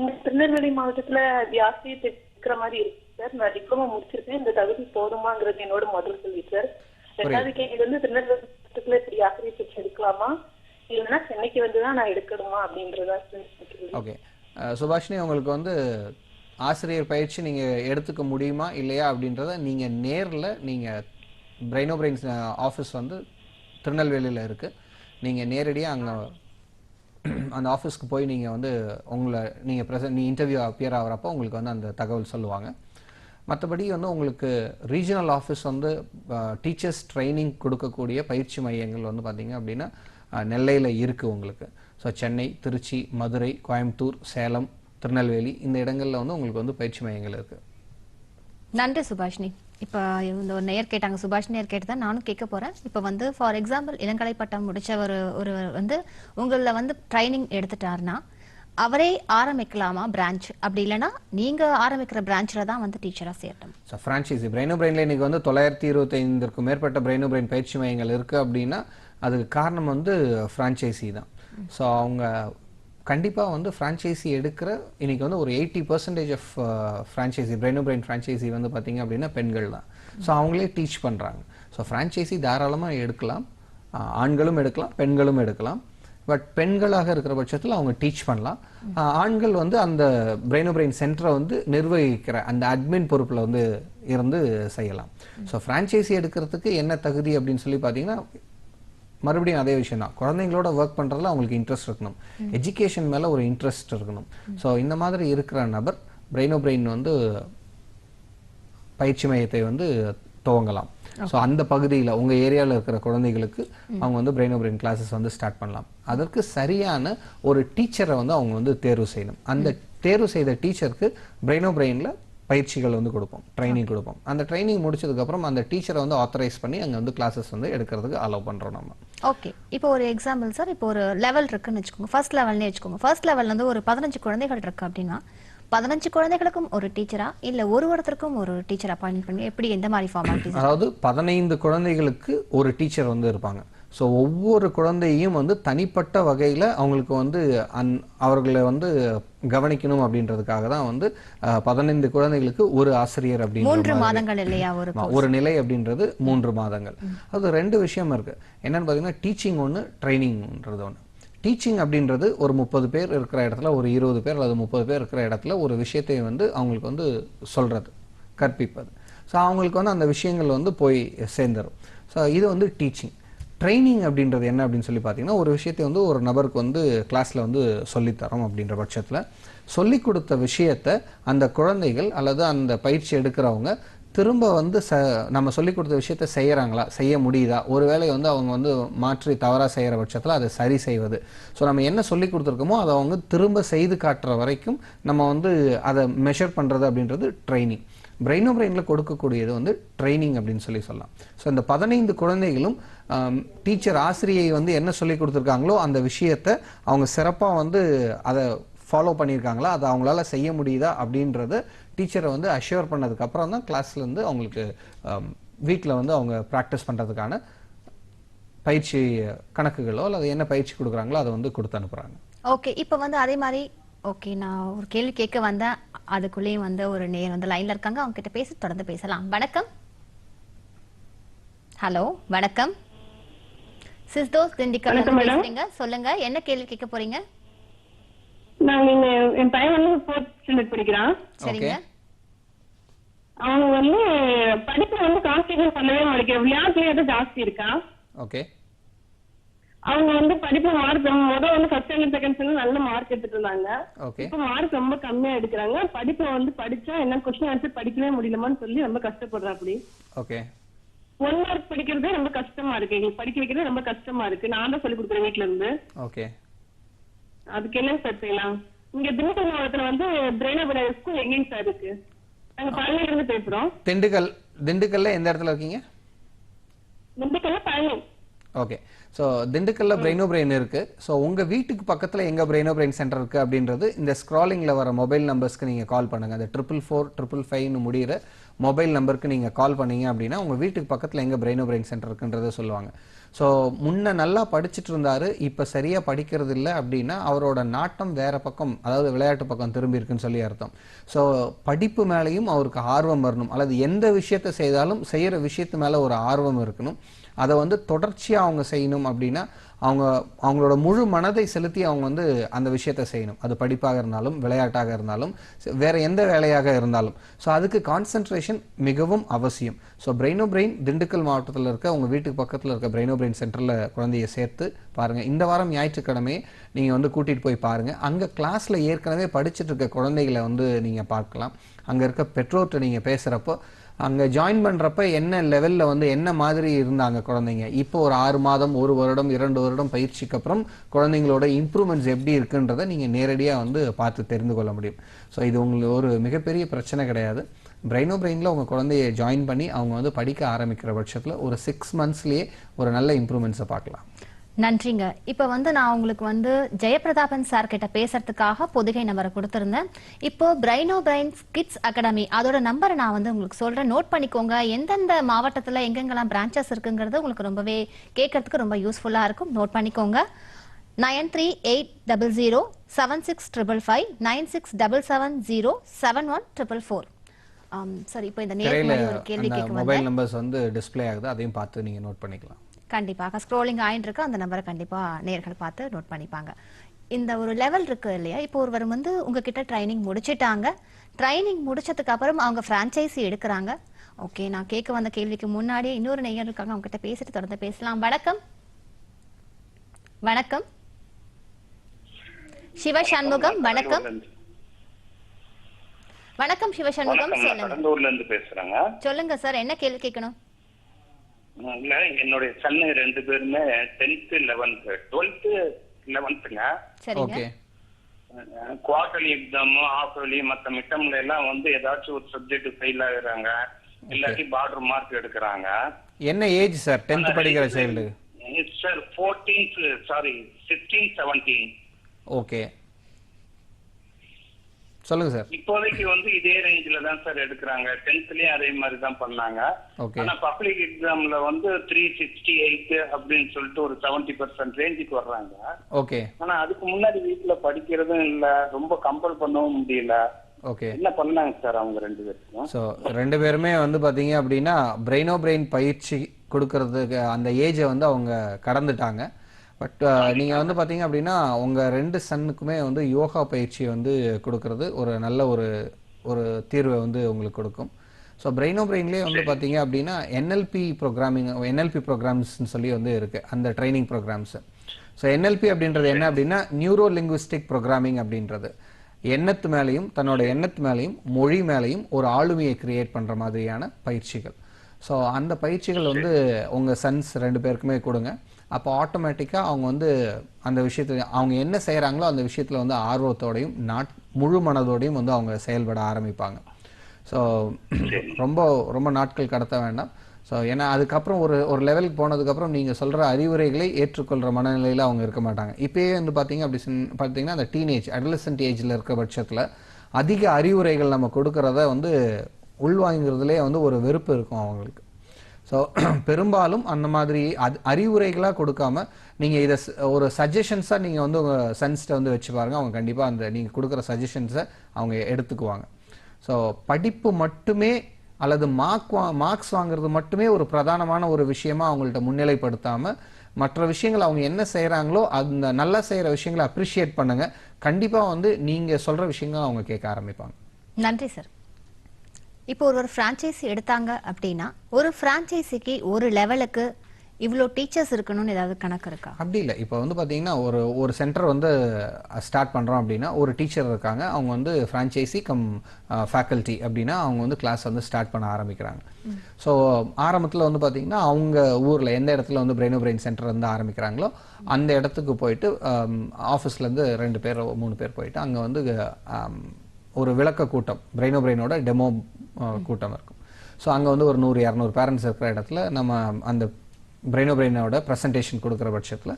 இந்த திருநெல்வேலி மாவட்டத்துல ஆசிரியர் எடுக்கிற மாதிரி இருக்கு சார். நான் டிப்ளமோ முடிச்சிருக்கேன், இந்த தகுதி போதுமாங்கிறது என்னோட முதல் கேள்வி சார். ரெண்டாவது கேள்வி வந்து திருநெல்வேலி மாவட்டத்துல இப்படி ஆசிரியர் பயிற்சி எடுக்கலாமா இல்லைன்னா சென்னைக்கு வந்துதான் நான் எடுக்கணுமா அப்படின்றதா. ஓகே சுபாஷினி, உங்களுக்கு வந்து ஆசிரியர் பயிற்சி நீங்க எடுத்துக்க முடியுமா இல்லையா அப்படின்றத நீங்க நேர்ல நீங்க பிரெயினோ பிரெயின்ஸ் ஆஃபீஸ் வந்து திருநெல்வேலியில் இருக்கு. நீங்க நேரடியாக அங்கே அந்த ஆஃபீஸ்க்கு போய் நீங்க வந்து உங்களை நீ இன்டர்வியூ அப்பியர் ஆகிறப்போ உங்களுக்கு வந்து அந்த தகவல் சொல்லுவாங்க. மற்றபடி வந்து உங்களுக்கு ரீஜனல் ஆஃபீஸ் வந்து டீச்சர்ஸ் ட்ரைனிங் கொடுக்கக்கூடிய பயிற்சி மையங்கள் வந்து பார்த்தீங்க அப்படின்னா நெல்லையில் இருக்குது உங்களுக்கு. ஸோ சென்னை, திருச்சி, மதுரை, கோயம்புத்தூர், சேலம், திருநெல்வேலி இந்த இடங்களில் வந்து உங்களுக்கு வந்து பயிற்சி மையங்கள் இருக்குது. நன்றி சுபாஷினி. இப்போ இந்த ஒரு நேயர் கேட்டாங்க, சுபாஷ் நேயர் கேட்டு தான் நானும் கேட்க போறேன். இப்போ வந்து ஃபார் எக்ஸாம்பிள் இளங்கலை பட்டம் முடிச்ச ஒரு வந்து உங்களில் வந்து ட்ரைனிங் எடுத்துட்டாருன்னா அவரே ஆரம்பிக்கலாமா பிரான்ச்? அப்படி இல்லைன்னா நீங்க ஆரம்பிக்கிற பிரான்ச்ல தான் வந்து டீச்சரா சேரணும்? ஸோ ஃப்ரான்ச்சைசி பிரெயினோ பிரெயின்ல இன்னைக்கு வந்து 925க்கும் மேற்பட்ட பிரெயினோ பிரெயின் பயிற்சி மையங்கள் இருக்கு அப்படின்னா அதுக்கு காரணம் வந்து ஃப்ரான்ச்சைசி தான். ஸோ அவங்க கண்டிப்பாக வந்து ஃப்ரான்ச்சைசி எடுக்கிற இன்னைக்கு வந்து ஒரு 80% ஆஃப் ஃப்ரான்ச்சைசி பிரெயினோ பிரெயின் ஃப்ரான்ச்சைசி வந்து பார்த்தீங்க அப்படின்னா பெண்கள் தான். ஸோ அவங்களே டீச் பண்ணுறாங்க. ஸோ ஃப்ரான்ச்சைசி தாராளமாக எடுக்கலாம், ஆண்களும் எடுக்கலாம், பெண்களும் எடுக்கலாம். பட் பெண்களாக இருக்கிற பட்சத்தில் அவங்க டீச் பண்ணலாம். ஆண்கள் வந்து அந்த பிரெயினோ பிரெயின் சென்டரை வந்து நிர்வகிக்கிற அந்த அட்மின் பொறுப்பில் வந்து இருந்து செய்யலாம். ஸோ ஃப்ரான்ச்சைசி எடுக்கிறதுக்கு என்ன தகுதி அப்படின்னு சொல்லி பார்த்தீங்கன்னா மறுபடியும் அதே விஷயம் தான். குழந்தைங்களோட ஒர்க் பண்ணுறதுல அவங்களுக்கு இன்ட்ரெஸ்ட் இருக்கணும், எஜுகேஷன் மேலே ஒரு இன்ட்ரெஸ்ட் இருக்கணும். ஸோ இந்த மாதிரி இருக்கிற நபர் பிரெயினோ பிரெயின் வந்து பயிற்சி மையத்தை வந்து துவங்கலாம். ஸோ அந்த பகுதியில் உங்க ஏரியாவில் இருக்கிற குழந்தைகளுக்கு அவங்க வந்து பிரெயினோ பிரெயின் கிளாஸஸ் வந்து ஸ்டார்ட் பண்ணலாம். அதற்கு சரியான ஒரு டீச்சரை வந்து அவங்க வந்து தேர்வு செய்யணும். அந்த தேர்வு செய்த டீச்சருக்கு பிரெயினோ பிரெயின்ல பயிற்சிகள் வந்து கொடுப்போம், ட்ரைனிங் கொடுப்போம். அந்த ட்ரைனிங் முடிச்சதுக்கு அப்புறம் அந்த டீச்சரை வந்து ஆத்தரைஸ் பண்ணி அங்க வந்து கிளாஸஸ் வந்து எடுக்கிறதுக்கு அலோவ் பண்றோம் நம்ம. ஓகே, இப்போ ஒரு எக்ஸாம்பிள் சார், இப்போ ஒரு லெவல் இருக்குன்னு வச்சுக்கோங்க, ஃபர்ஸ்ட் லெவல்னே வச்சுக்கோங்க. ஃபர்ஸ்ட் லெவல்ல வந்து ஒரு 15 குழந்தைகள் இருக்கு அப்படின்னா 15 குழந்தைகளுக்கும் ஒரு டீச்சரா இல்ல ஒருத்தருக்கும் ஒரு டீச்சர் அப்பாயின்ட் பண்ணி எப்படி எந்த மாதிரி ஃபார்மாலிட்டிஸ்? அதாவது 15 குழந்தைகளுக்கு ஒரு டீச்சர் வந்து இருப்பாங்க. ஸோ ஒவ்வொரு குழந்தையும் வந்து தனிப்பட்ட வகையில் அவங்களுக்கு வந்து அவர்களை வந்து கவனிக்கணும் அப்படின்றதுக்காக தான் வந்து 15 குழந்தைகளுக்கு ஒரு ஆசிரியர் அப்படின்னு 3 மாதங்கள் இல்லையா ஒரு நிலை அப்படின்றது 3 மாதங்கள். அது 2 விஷயம் இருக்கு. என்னன்னு பார்த்தீங்கன்னா டீச்சிங் ஒன்று, ட்ரைனிங்ன்றது ஒன்று. டீச்சிங் அப்படின்றது ஒரு 30 பேர் இருக்கிற இடத்துல, ஒரு 20 பேர் அல்லது 30 பேர் இருக்கிற இடத்துல ஒரு விஷயத்தை வந்து அவங்களுக்கு வந்து சொல்றது, கற்பிப்பது. ஸோ அவங்களுக்கு வந்து அந்த விஷயங்கள் வந்து போய் சேர்ந்துடும். ஸோ இது வந்து டீச்சிங். ட்ரைனிங் அப்படின்றது என்ன அப்படின்னு சொல்லி பார்த்தீங்கன்னா ஒரு விஷயத்தை வந்து ஒரு நபருக்கு வந்து கிளாஸில் வந்து சொல்லித்தரோம் அப்படின்ற பட்சத்தில் சொல்லிக் கொடுத்த விஷயத்தை அந்த குழந்தைகள் அல்லது அந்த பயிற்சி எடுக்கிறவங்க திரும்ப வந்து நம்ம சொல்லிக் கொடுத்த விஷயத்த செய்யறாங்களா, செய்ய முடியுதா, ஒருவேளை வந்து அவங்க வந்து மாற்றி தவறாக செய்கிற பட்சத்தில் அதை சரி செய்வது. ஸோ நம்ம என்ன சொல்லிக் கொடுத்துருக்கோமோ அதை அவங்க திரும்ப செய்து காட்டுற வரைக்கும் நம்ம வந்து அதை மெஷர் பண்ணுறது அப்படின்றது ட்ரைனிங். பிரெயினோ பிரெயினில் கொடுக்கக்கூடியது வந்து ட்ரைனிங் அப்படின்னு சொல்லலாம். ஸோ இந்த 15 குழந்தைகளும் டீச்சர் ஆசிரியை வந்து என்ன சொல்லி கொடுத்துருக்காங்களோ அந்த விஷயத்தை அவங்க சிறப்பாக வந்து அதை ஃபாலோ பண்ணியிருக்காங்களா, அதை அவங்களால செய்ய முடியுதா அப்படின்றத டீச்சரை வந்து அஷ்யூர் பண்ணதுக்கு அப்புறம் தான் கிளாஸ்லேருந்து அவங்களுக்கு வீட்டில் வந்து அவங்க ப்ராக்டிஸ் பண்ணுறதுக்கான பயிற்சி கணக்குகளோ அல்லது என்ன பயிற்சி கொடுக்குறாங்களோ அதை வந்து கொடுத்து அனுப்புகிறாங்க. ஓகே, இப்போ வந்து அதே மாதிரி ஓகே, நான் ஒரு கேள்வி கேட்க வந்தேன், அதுக்குள்ளேயும் வந்து ஒரு நேர் வந்து லைன்ல இருக்காங்க, அவங்க கிட்ட பேசி தொடர்ந்து பேசலாம். வணக்கம். ஹலோ, வணக்கம். சிஸ்டோஸ் திண்டுக்கல் பேசுறீங்க, சொல்லுங்க, என்ன கேள்வி கேட்க போறீங்க? நான் என் பையன் வந்து 4th ஸ்டாண்டர்ட் படிக்கிறான். சரிங்க. அவங்க வந்து படிப்புல வந்து கான்சென்ட்ரேட் பண்ணவே மாட்டேங்கிறான், விளையாட்டுல ஜாஸ்தி இருக்கா. ஓகே. அவங்க வந்து படிப்பு மார்க் முதல்ல வந்து ஃபர்ஸ்ட் ஸ்டாண்டர்ட் செகண்ட் ஸ்டாண்டர்ட் நல்ல மார்க் எடுத்துட்டு இருந்தாங்க. இப்போ மார்க் ரொம்ப கம்மியா எடுக்கிறாங்க. படிப்புல வந்து படிச்சா என்ன கொஸ்டின் ஆன்சர் படிக்கவே முடியலமான்னு சொல்லி ரொம்ப கஷ்டப்படுறா. அப்படி ஓகே, 1 மார்க் படிக்கிறதே ரொம்ப கஷ்டமா இருக்கு, எங்களுக்கு படிக்க வைக்கிறது ரொம்ப கஷ்டமா இருக்கு. நான் தான் சொல்லி கொடுக்குறேன் வீட்டுல இருந்து. ஓகே, அதுக்கு என்ன சார் செய்யலாம்? இங்க திண்டுக்கல் மாவட்டத்துல வந்து பிரெயினோ பிரெயின் ஸ்கூல் எங்கேங்க சார் இருக்கு? நாங்க பழனில இருந்து பேசுறோம். திண்டுக்கல்ல எந்த இடத்துல இருக்கீங்க? திண்டுக்கல்ல பழனி. ஓகே, ஸோ திண்டுக்கல்ல பிரெயினோ பிரெயின் இருக்கு. ஸோ உங்க வீட்டுக்கு பக்கத்துல எங்க பிரெயினோ பிரெயின் சென்டர் இருக்கு அப்படின்றது இந்த ஸ்க்ராலிங்ல வர மொபைல் நம்பர்ஸ்க்கு நீங்க கால் பண்ணுங்க. அந்த 44455 முடிகிற மொபைல் நம்பருக்கு நீங்க கால் பண்ணீங்க அப்படின்னா உங்க வீட்டுக்கு பக்கத்துல எங்க பிரெயினோ பிரெயின் சென்டர் இருக்குன்றதை சொல்லுவாங்க. ஸோ முன்ன நல்லா படிச்சுட்டு இருந்தாரு, இப்போ சரியா படிக்கிறது இல்லை அப்படின்னா அவரோட நாட்டம் வேற பக்கம், அதாவது விளையாட்டு பக்கம் திரும்பி இருக்குன்னு சொல்லி அர்த்தம். ஸோ படிப்பு மேலேயும் அவருக்கு ஆர்வம் வரணும், அல்லது எந்த விஷயத்தை செய்தாலும் செய்யற விஷயத்து மேல ஒரு ஆர்வம் இருக்கணும். அதை வந்து தொடர்ச்சியாக அவங்க செய்யணும் அப்படின்னா அவங்களோட முழு மனதை செலுத்தி அவங்க வந்து அந்த விஷயத்தை செய்யணும். அது படிப்பாக இருந்தாலும் விளையாட்டாக இருந்தாலும் வேற எந்த வேலையாக இருந்தாலும். ஸோ அதுக்கு கான்சென்ட்ரேஷன் மிகவும் அவசியம். ஸோ பிரெயினோ பிரெயின் திண்டுக்கல் மாவட்டத்தில் இருக்க உங்கள் வீட்டுக்கு பக்கத்தில் இருக்க பிரெயினோ பிரெயின் சென்டரில் குழந்தைய சேர்த்து பாருங்கள். இந்த வாரம் ஞாயிற்றுக்கிழமை நீங்கள் வந்து கூட்டிகிட்டு போய் பாருங்கள். அங்கே கிளாஸில் ஏற்கனவே படிச்சுட்டு இருக்க குழந்தைகளை வந்து நீங்கள் பார்க்கலாம். அங்கே இருக்க பெற்றோர்கிட்ட நீங்கள் பேசுகிறப்போ அங்கே ஜாயின் பண்ணுறப்ப என்ன லெவலில் வந்து என்ன மாதிரி இருந்தாங்க குழந்தைங்க, இப்போ ஒரு 6 மாதம் 1 வருடம் 2 வருடம் பயிற்சிக்கு அப்புறம் குழந்தைங்களோட இம்ப்ரூவ்மெண்ட்ஸ் எப்படி இருக்குன்றதை நீங்கள் நேரடியாக வந்து பார்த்து தெரிந்து கொள்ள முடியும். ஸோ இது உங்களுக்கு ஒரு மிகப்பெரிய பிரச்சனை கிடையாது. பிரெயினோ பிரெயினில் உங்கள் குழந்தைய ஜாயின் பண்ணி அவங்க வந்து படிக்க ஆரம்பிக்கிற பட்சத்தில் ஒரு 6 மந்த்ஸ்லேயே ஒரு நல்ல இம்ப்ரூவ்மெண்ட்ஸை பார்க்கலாம். நன்றிங்க. இப்ப வந்து நான் உங்களுக்கு வந்து ஜெயபிரதாபன் சார் கிட்ட பேசுறதுக்காக பொதுகை நம்பரை கொடுத்திருந்தேன். இப்போ பிரெயினோ பிரெயின் கிட்ஸ் அகாடமி அதோட நம்பரை நான் வந்து உங்களுக்கு சொல்றேன், நோட் பண்ணிக்கோங்க. எந்தெந்த மாவட்டத்துல எங்கெங்கெல்லாம் பிரான்ச்சஸ் இருக்குங்கிறது உங்களுக்கு ரொம்பவே கேட்கறதுக்கு ரொம்ப யூஸ்ஃபுல்லா இருக்கும். நோட் பண்ணிக்கோங்க. 9380076555 9677071444. சரி, இப்போ இந்த நேர்ல ஒரு கேள்வி கேட்க வந்தேன். மொபைல் நம்பர்ஸ் வந்து டிஸ்ப்ளே ஆகுது, அதையும் பார்த்து நீங்க நோட் பண்ணிக்கலாம். கண்டிப்பாக ஸ்க்ரோலிங் ஆயிட்டு இருக்கு, அந்த நம்பரை கண்டிப்பா நேர்கள் பார்த்து நோட் பண்ணிப்பாங்க. இந்த ஒரு லெவல் இருக்கு இல்லையா, இப்போ ஒருவர் வந்து உங்ககிட்ட ட்ரைனிங் முடிச்சிட்டாங்க, ட்ரைனிங் முடிச்சதுக்கு அப்புறம் அவங்க பிரான்ச்சைசி எடுக்கிறாங்க. ஓகே, நான் கேட்க வந்த கேள்விக்கு முன்னாடியே இன்னொரு நேயர் இருக்காங்க, அவங்க கிட்ட பேசிட்டு தொடர்ந்து பேசலாம். வணக்கம். வணக்கம் சிவசண்முகம். வணக்கம். வணக்கம் சிவசண்முகம், சொல்லுங்க. கடலூர்ல இருந்து பேசுறேங்க. சொல்லுங்க சார், என்ன கேள்வி கேட்கணும்? இல்ல என்னுடைய சன்னு 2 பேருமே 10th 11th 12th 11th சரிங்க. ஓகே. குவார்டர்லி எக்ஸாம் ஹாஃப்லி மத்த மிட்டம்ல எல்லாம் வந்து ஏதாச்சும் ஒரு சப்ஜெக்ட் ஃபெயில் ஆகுறாங்க, இல்லாட்டி பார்டர் மார்க் எடுக்கிறாங்க. என்ன ஏஜ் சார் 10th படிக்கிற child? Sir 14th sorry 16 17. Okay, சொல்லுங்க சார். இப்போதைக்கு வந்து இதே ரேஞ்சில தான் சார் எடுக்கிறாங்க. 10thலயே அதே மாதிரி தான் பண்ணாங்க. ஓகே. ஆனா பப்ளிக் எக்ஸாம்ல வந்து 368 அப்படின்னு சொல்லிட்டு ஒரு 70% ரேஞ்சுக்கு வர்றாங்க. ஓகே. ஆனா அதுக்கு முன்னாடி வீட்டுல படிக்கிறதும் இல்ல, ரொம்ப கம்பல் பண்ணவும் முடியல. ஓகே. என்ன பண்ணாங்க சார் அவங்க 2 பேருக்கும்? ஸோ 2 பேருமே வந்து பார்த்தீங்க அப்படின்னா பிரெயின் பயிற்சி கொடுக்கறதுக்கு அந்த ஏஜை வந்து அவங்க கடந்துட்டாங்க. பட் நீங்கள் வந்து பார்த்தீங்க அப்படின்னா உங்கள் 2 சன்னுக்குமே வந்து யோகா பயிற்சி வந்து கொடுக்கறது ஒரு நல்ல ஒரு தீர்வை வந்து உங்களுக்கு கொடுக்கும். ஸோ பிரெயின்லேயே வந்து பார்த்தீங்க அப்படின்னா NLP ப்ரோக்ராம்ஸ்ன்னு சொல்லி வந்து இருக்குது, அந்த ட்ரைனிங் ப்ரோக்ராம்ஸு. ஸோ NLP அப்படின்றது என்ன அப்படின்னா நியூரோ லிங்குவிஸ்டிக் ப்ரோக்ராமிங் அப்படின்றது எண்ணத்து மேலேயும் தன்னோட எண்ணத்து மேலேயும் மொழி மேலேயும் ஒரு ஆளுமையை கிரியேட் பண்ணுற மாதிரியான பயிற்சிகள். ஸோ அந்த பயிற்சிகள் வந்து உங்கள் சன்ஸ் 2 பேருக்குமே கொடுங்க. அப்போ ஆட்டோமேட்டிக்காக அவங்க வந்து அந்த விஷயத்துல அவங்க என்ன செய்கிறாங்களோ அந்த விஷயத்தில் வந்து ஆர்வத்தோடையும் முழு மனதோடையும் வந்து அவங்க செயல்பட ஆரம்பிப்பாங்க. ஸோ ரொம்ப ரொம்ப நாட்கள் கடத்த வேண்டாம். ஸோ ஏன்னா அதுக்கப்புறம் ஒரு லெவலுக்கு போனதுக்கப்புறம் நீங்கள் சொல்கிற அறிவுரைகளை ஏற்றுக்கொள்கிற மனநிலையில் அவங்க இருக்க மாட்டாங்க. இப்போயே வந்து பார்த்தீங்கன்னா அந்த டீனேஜ் அடலசன்ட் ஏஜில் இருக்கிற பட்சத்தில் அதிக அறிவுரைகள் நம்ம கொடுக்கறத வந்து உள்வாங்கிறதுலே வந்து ஒரு வெறுப்பு இருக்கும் அவங்களுக்கு. ஸோ பெரும்பாலும் அந்த மாதிரி அறிவுரைகளாக கொடுக்காம நீங்கள் இதை ஒரு சஜஷன்ஸாக நீங்கள் வந்து உங்கள் சன்ஸ்ட்டை வந்து வச்சு பாருங்கள். அவங்க கண்டிப்பாக அந்த நீங்கள் கொடுக்குற சஜஷன்ஸை அவங்க எடுத்துக்குவாங்க. ஸோ படிப்பு மட்டுமே அல்லது மார்க்ஸ் வாங்குறது மட்டுமே ஒரு பிரதானமான ஒரு விஷயமா அவங்கள்ட்ட முன்னிலைப்படுத்தாமல் மற்ற விஷயங்கள் அவங்க என்ன செய்கிறாங்களோ அந்த நல்லா செய்கிற விஷயங்களை அப்ரிஷியேட் பண்ணுங்க. கண்டிப்பாக வந்து நீங்கள் சொல்கிற விஷயங்கள் அவங்க கேட்க ஆரம்பிப்பாங்க. நன்றி சார். இப்போ ஒரு ஃப்ரான்ச்சைசி எடுத்தாங்க அப்படின்னா ஒரு ஃப்ரான்ச்சைசிக்கு ஒரு லெவலுக்கு இவ்வளோ டீச்சர்ஸ் இருக்கணும்னு ஏதாவது கணக்கு இருக்கா? அப்படி இல்லை. இப்போ வந்து பார்த்தீங்கன்னா ஒரு சென்டர் வந்து ஸ்டார்ட் பண்ணுறோம் அப்படின்னா ஒரு டீச்சர் இருக்காங்க, அவங்க வந்து ஃப்ரான்ச்சைசி கம் ஃபேக்கல்ட்டி அப்படின்னா அவங்க வந்து கிளாஸ் வந்து ஸ்டார்ட் பண்ண ஆரம்பிக்கிறாங்க. ஸோ ஆரம்பத்தில் வந்து பார்த்தீங்கன்னா அவங்க ஊரில் எந்த இடத்துல வந்து பிரெயின் சென்டர் வந்து ஆரம்பிக்கிறாங்களோ அந்த இடத்துக்கு போயிட்டு ஆஃபீஸ்லேருந்து 2 பேர் 3 பேர் போயிட்டு அங்கே வந்து ஒரு விளக்க கூட்டம் பிரெயினோட டெமோ கூட்டம் இருக்கும். ஸோ அங்கே வந்து ஒரு 100-200 பேரண்ட்ஸ் இருக்கிற இடத்துல நம்ம அந்த பிரெயினோட ப்ரெசன்டேஷன் கொடுக்குற பட்சத்தில்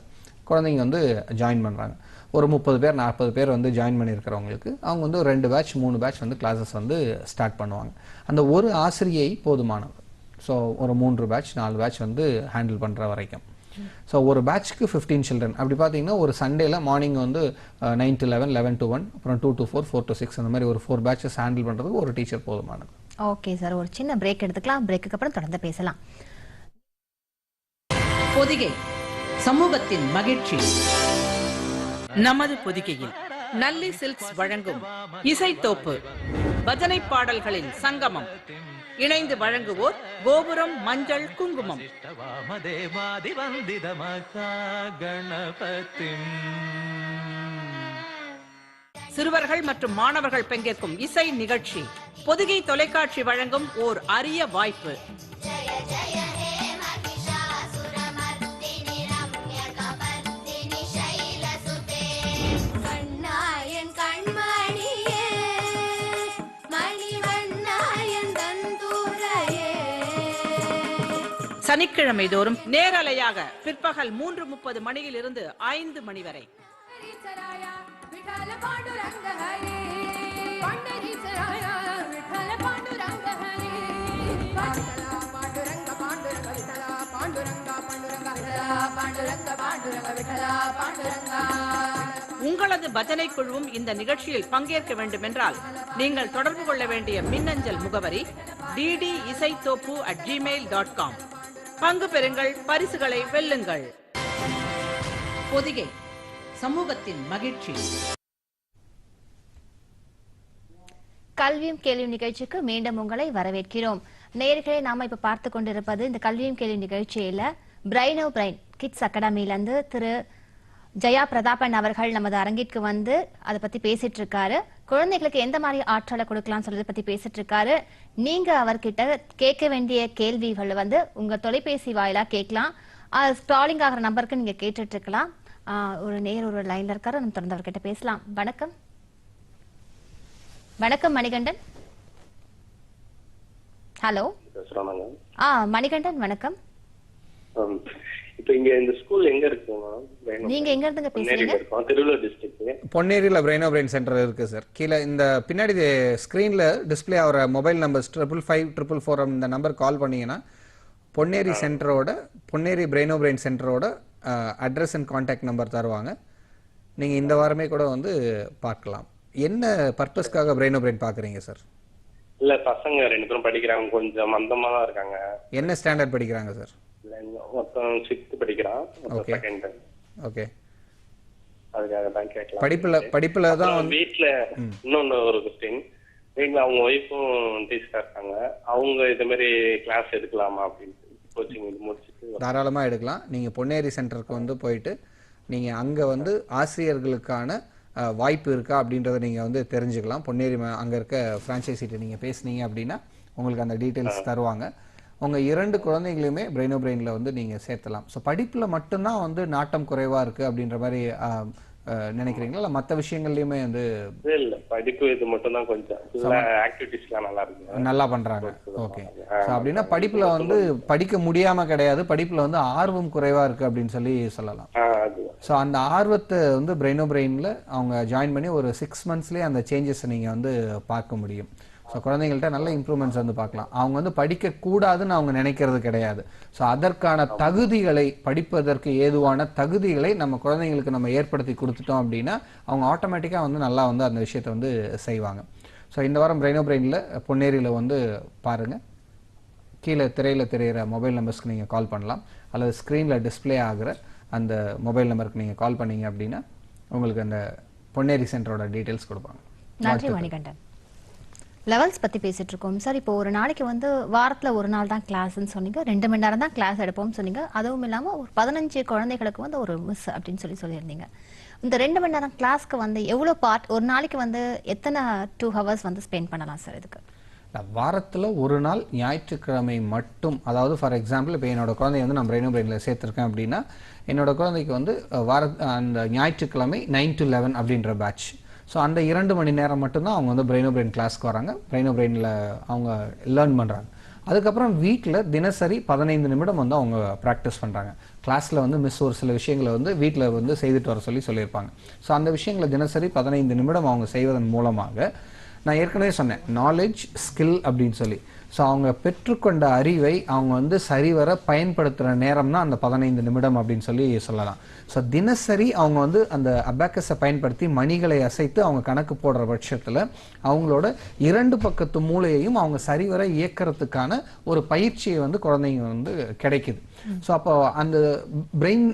குழந்தைங்க வந்து ஜாயின் பண்ணுறாங்க. ஒரு 30 பேர் 40 பேர் வந்து ஜாயின் பண்ணியிருக்கிறவங்களுக்கு அவங்க வந்து 2 பேட்ச் 3 பேட்ச் வந்து கிளாஸஸ் வந்து ஸ்டார்ட் பண்ணுவாங்க. அந்த ஒரு ஆசிரியை போதுமானது. ஸோ ஒரு 3 பேட்ச் 4 பேட்ச் வந்து ஹேண்டில் பண்ணுற வரைக்கும். ஸோ ஒரு பேட்ச்க்கு 15 சில்ட்ரன். அப்படி பார்த்தீங்கன்னா ஒரு சண்டேல மார்னிங் வந்து 9 to 11, 11 to 1, அப்புறம் 2 to 4, 4 to 6 அந்த மாதிரி ஒரு 4 பேட்சஸ் ஹேண்டில் பண்ணுறதுக்கு ஒரு டீச்சர் போதுமானது. ஓகே சார், ஒரு சின்ன பிரேக் எடுத்துக்கலாம். பிரேக்குக்கு அப்புறம் தொடர்ந்து பேசலாம். பொதிகை சமூகத்தின் மகிழ்ச்சி. நமது பொதிகையில் நல்லி சில்க்ஸ் வழங்கும் இசைத்தோப்பு பஜனை பாடல்களின் சங்கமம். இணைந்து வழங்குவோர் கோபுரம் மஞ்சள் குங்குமம். சிறுவர்கள் மற்றும் மாணவர்கள் பங்கேற்கும் இசை நிகழ்ச்சி பொதிகை தொலைக்காட்சி வழங்கும் ஓர் அரிய வாய்ப்பு. சனிக்கிழமை தோறும் நேரலையாக பிற்பகல் 3:30 மணியில் இருந்து 5 மணி வரை. உங்களது பஜனை குழுவும் இந்த நிகழ்ச்சியில் பங்கேற்க வேண்டும் என்றால் நீங்கள் தொடர்பு கொள்ள வேண்டிய மின்னஞ்சல் முகவரி ddisaitthopu@gmail.com. பங்கு பெறுங்கள், பரிசுகளை வெல்லுங்கள். பொதிகை சமூகத்தின் மகிழ்ச்சி. கல்வியும் கேள்வியும் நிகழ்ச்சிக்கு மீண்டும் உங்களை வரவேற்கிறோம். நேயர்களே, நாம இப்ப பார்த்து கொண்டிருப்பது இந்த கல்வியும் கேள்வி நிகழ்ச்சியில பிரெயின் கிட்ஸ் அகாடமியிலிருந்து திரு ஜெயா பிரதாபன் அவர்கள் நமது அரங்கிற்கு வந்து அதை பத்தி பேசிட்டு இருக்காரு. குழந்தைகளுக்கு எந்த மாதிரி ஆற்றலை கொடுக்கலாம் சொல்றதை பத்தி பேசிட்டு இருக்காரு. நீங்க அவர்கிட்ட கேட்க வேண்டிய கேள்விகள் வந்து உங்க தொலைபேசி வாயிலா கேட்கலாம். காலிங் ஆகிற நம்பருக்கு நீங்க கேட்டுட்டு இருக்கலாம். ஒரு லைன்ல இருக்காரு, நம்ம தொடர்ந்து அவர்கிட்ட பேசலாம். வணக்கம். வணக்கம் மணிகண்டன். ஹலோ. மணிகண்டன் வணக்கம். இப்போ இங்க இந்த ஸ்கூல் எங்க இருக்கு? நீங்க எங்க இருந்துங்க பேசுறீங்க? திருவள்ளூர் டிஸ்ட்ரிக்ட் பொன்னேரியில பிரெயினோ பிரெயின் சென்டர் இருக்கு சார். கீழே இந்த பின்னாடி ஸ்கிரீன்ல டிஸ்பிளே ஆகிற மொபைல் நம்பர் 55544 இந்த நம்பர் கால் பண்ணீங்கன்னா பொன்னேரி சென்டரோட பொன்னேரி பிரெயினோ பிரெயின் சென்டரோட அட்ரஸ் அண்ட் கான்டாக்ட் நம்பர் தருவாங்க. நீங்க இந்த வாரமே கூட வந்து பார்க்கலாம். என்ன பர்பஸ்க்காக பிரெயினோ பிரெயின் பாக்குறீங்க சார்? இல்ல பசங்க 2 பேரும் படிக்கிறாங்க, கொஞ்சம் மந்தமா தான் இருக்காங்க. என்ன ஸ்டாண்டர்ட் படிக்கிறாங்க சார்? மொத்தம் 6th படிக்கிறான். Okay okay. அதுக்காக தான் கேட்கலாம். படிப்புல தான் வீட்ல இன்னொன்னு ஒரு क्वेश्चन. வீட்ல அவங்க ஒய்ஃபும் டீச்சரா இருக்காங்க. அவங்க இந்த மாதிரி கிளாஸ் எடுக்கலாமா அப்படின்னு கோச்சிங் முடிச்சிட்டு தாராளமா எடுக்கலாம். நீங்க பொன்னேரி சென்டருக்கு வந்து போயிட்டு நீங்க அங்க வந்து ஆசிரியர்களுக்கான வாய்ப்பு இருக்கா அப்படின்றத நீங்க வந்து தெரிஞ்சுக்கலாம். பொன்னேரி அங்க இருக்க பிரான்ச்சைசிட்ட நீங்க பேசுனீங்க அப்படின்னா உங்களுக்கு அந்த டீடைல்ஸ் தருவாங்க. உங்க 2 குழந்தைகளையுமே பிரெயினோ பிரெயின்ல வந்து நீங்க சேர்த்தலாம். ஸோ படிப்புல மட்டும்தான் வந்து நாட்டம் குறைவா இருக்கு அப்படின்ற மாதிரி நினைக்கிறீங்களா, இல்ல மற்ற விஷயங்கள்லயுமே வந்து? இல்ல படிப்பு இது மட்டும் தான் கொஞ்சம் ஆக்டிவிட்டீஸ்லாம் நல்லா இருக்கு, நல்லா பண்றாங்க. ஓகே. ஸோ அப்படின்னா படிப்புல வந்து படிக்க முடியாம கிடையாது, படிப்புல வந்து ஆர்வம் குறைவா இருக்கு அப்படின்னு சொல்லலாம். ஸோ அந்த ஆர்வத்தை வந்து பிரெயினோ பிரெயின்ல அவங்க ஜாயின் பண்ணி ஒரு 6 monthsலயே அந்த சேஞ்சஸ் நீங்க வந்து பார்க்க முடியும். ஸோ குழந்தைங்கள்ட்ட நல்ல இம்ப்ரூவ்மெண்ட்ஸ் வந்து பார்க்கலாம். அவங்க வந்து படிக்கக்கூடாதுன்னு அவங்க நினைக்கிறது கிடையாது. ஸோ அதற்கான தகுதிகளை, படிப்பதற்கு ஏதுவான தகுதிகளை நம்ம குழந்தைங்களுக்கு நம்ம ஏற்படுத்தி கொடுத்துட்டோம் அப்படின்னா அவங்க ஆட்டோமேட்டிக்காக வந்து நல்லா வந்து அந்த விஷயத்தை வந்து செய்வாங்க. ஸோ இந்த வாரம் பிரெயினோ பிரெயினில் பொன்னேரியில் வந்து பாருங்கள். கீழே திரையில் தெரிகிற மொபைல் நம்பர்ஸ்க்கு நீங்கள் கால் பண்ணலாம், அல்லது ஸ்க்ரீனில் டிஸ்பிளே ஆகிற அந்த மொபைல் நம்பருக்கு நீங்கள் கால் பண்ணீங்க அப்படின்னா உங்களுக்கு அந்த பொன்னேரி சென்டரோட டீட்டெயில்ஸ் கொடுப்பாங்க. நன்றி மணிகண்டன். லெவல்ஸ் பத்தி பேசிட்டு இருக்கோம் சார். இப்போ ஒரு நாளைக்கு வந்து வாரத்துல ஒரு நாள் தான் கிளாஸ்ன்னு சொன்னீங்க, 2 மணி நேரம் தான் கிளாஸ் எடுப்போம்னு சொன்னீங்க. அதுவும் இல்லாம ஒரு 15 குழந்தைகளுக்கு வந்து ஒரு மிஸ் அப்படின்னு சொல்லியிருந்தீங்க. இந்த 2 மணி நேரம் கிளாஸ்க்கு வந்து எவ்வளவு பார்ட், ஒரு நாளைக்கு வந்து எத்தனை 2 hours வந்து ஸ்பெண்ட் பண்ணலாம் சார் இதுக்கு? வாரத்தில் ஒரு நாள் ஞாயிற்றுக்கிழமை மட்டும், அதாவது ஃபார் எக்ஸாம்பிள் இப்போ என்னோட குழந்தைய வந்து நான் பிரெயினோ பிரெயினில் சேர்த்துருக்கேன் அப்படின்னா என்னோட குழந்தைக்கு வந்து அந்த ஞாயிற்றுக்கிழமை 9 to 11 அப்படின்ற பேட்ச். ஸோ அந்த 2 மணி நேரம் மட்டும்தான் அவங்க வந்து பிரெயினோ பிரெயின் கிளாஸ்க்கு வராங்க, பிரெயினோ பிரெயினில் அவங்க லேர்ன் பண்ணுறாங்க. அதுக்கப்புறம் வீட்டில் தினசரி 15 நிமிடம் வந்து அவங்க ப்ராக்டிஸ் பண்ணுறாங்க. கிளாஸில் வந்து மிஸ் ஒரு சில விஷயங்களை வந்து வீட்டில் வந்து செய்துட்டு வர சொல்லியிருப்பாங்க. ஸோ அந்த விஷயங்களை தினசரி 15 நிமிடம் அவங்க செய்வதன் மூலமாக, நான் ஏற்கனவே சொன்னேன் நாலேஜ் ஸ்கில் அப்படின்னு சொல்லி, ஸோ அவங்க பெற்றுக்கொண்ட அறிவை அவங்க வந்து சரிவர பயன்படுத்துகிற நேரம் தான் அந்த 15 நிமிடம் அப்படின்னு சொல்லலாம். ஸோ தினசரி அவங்க வந்து அந்த அபாக்கஸை பயன்படுத்தி மணிகளை அசைத்து அவங்க கணக்கு போடுற பட்சத்தில் அவங்களோட 2 பக்கத்து மூளையையும் அவங்க சரிவர இயக்கிறதுக்கான ஒரு பயிற்சியை வந்து குழந்தைங்க வந்து கிடைக்குது. ஸோ அப்போ அந்த பிரெயின்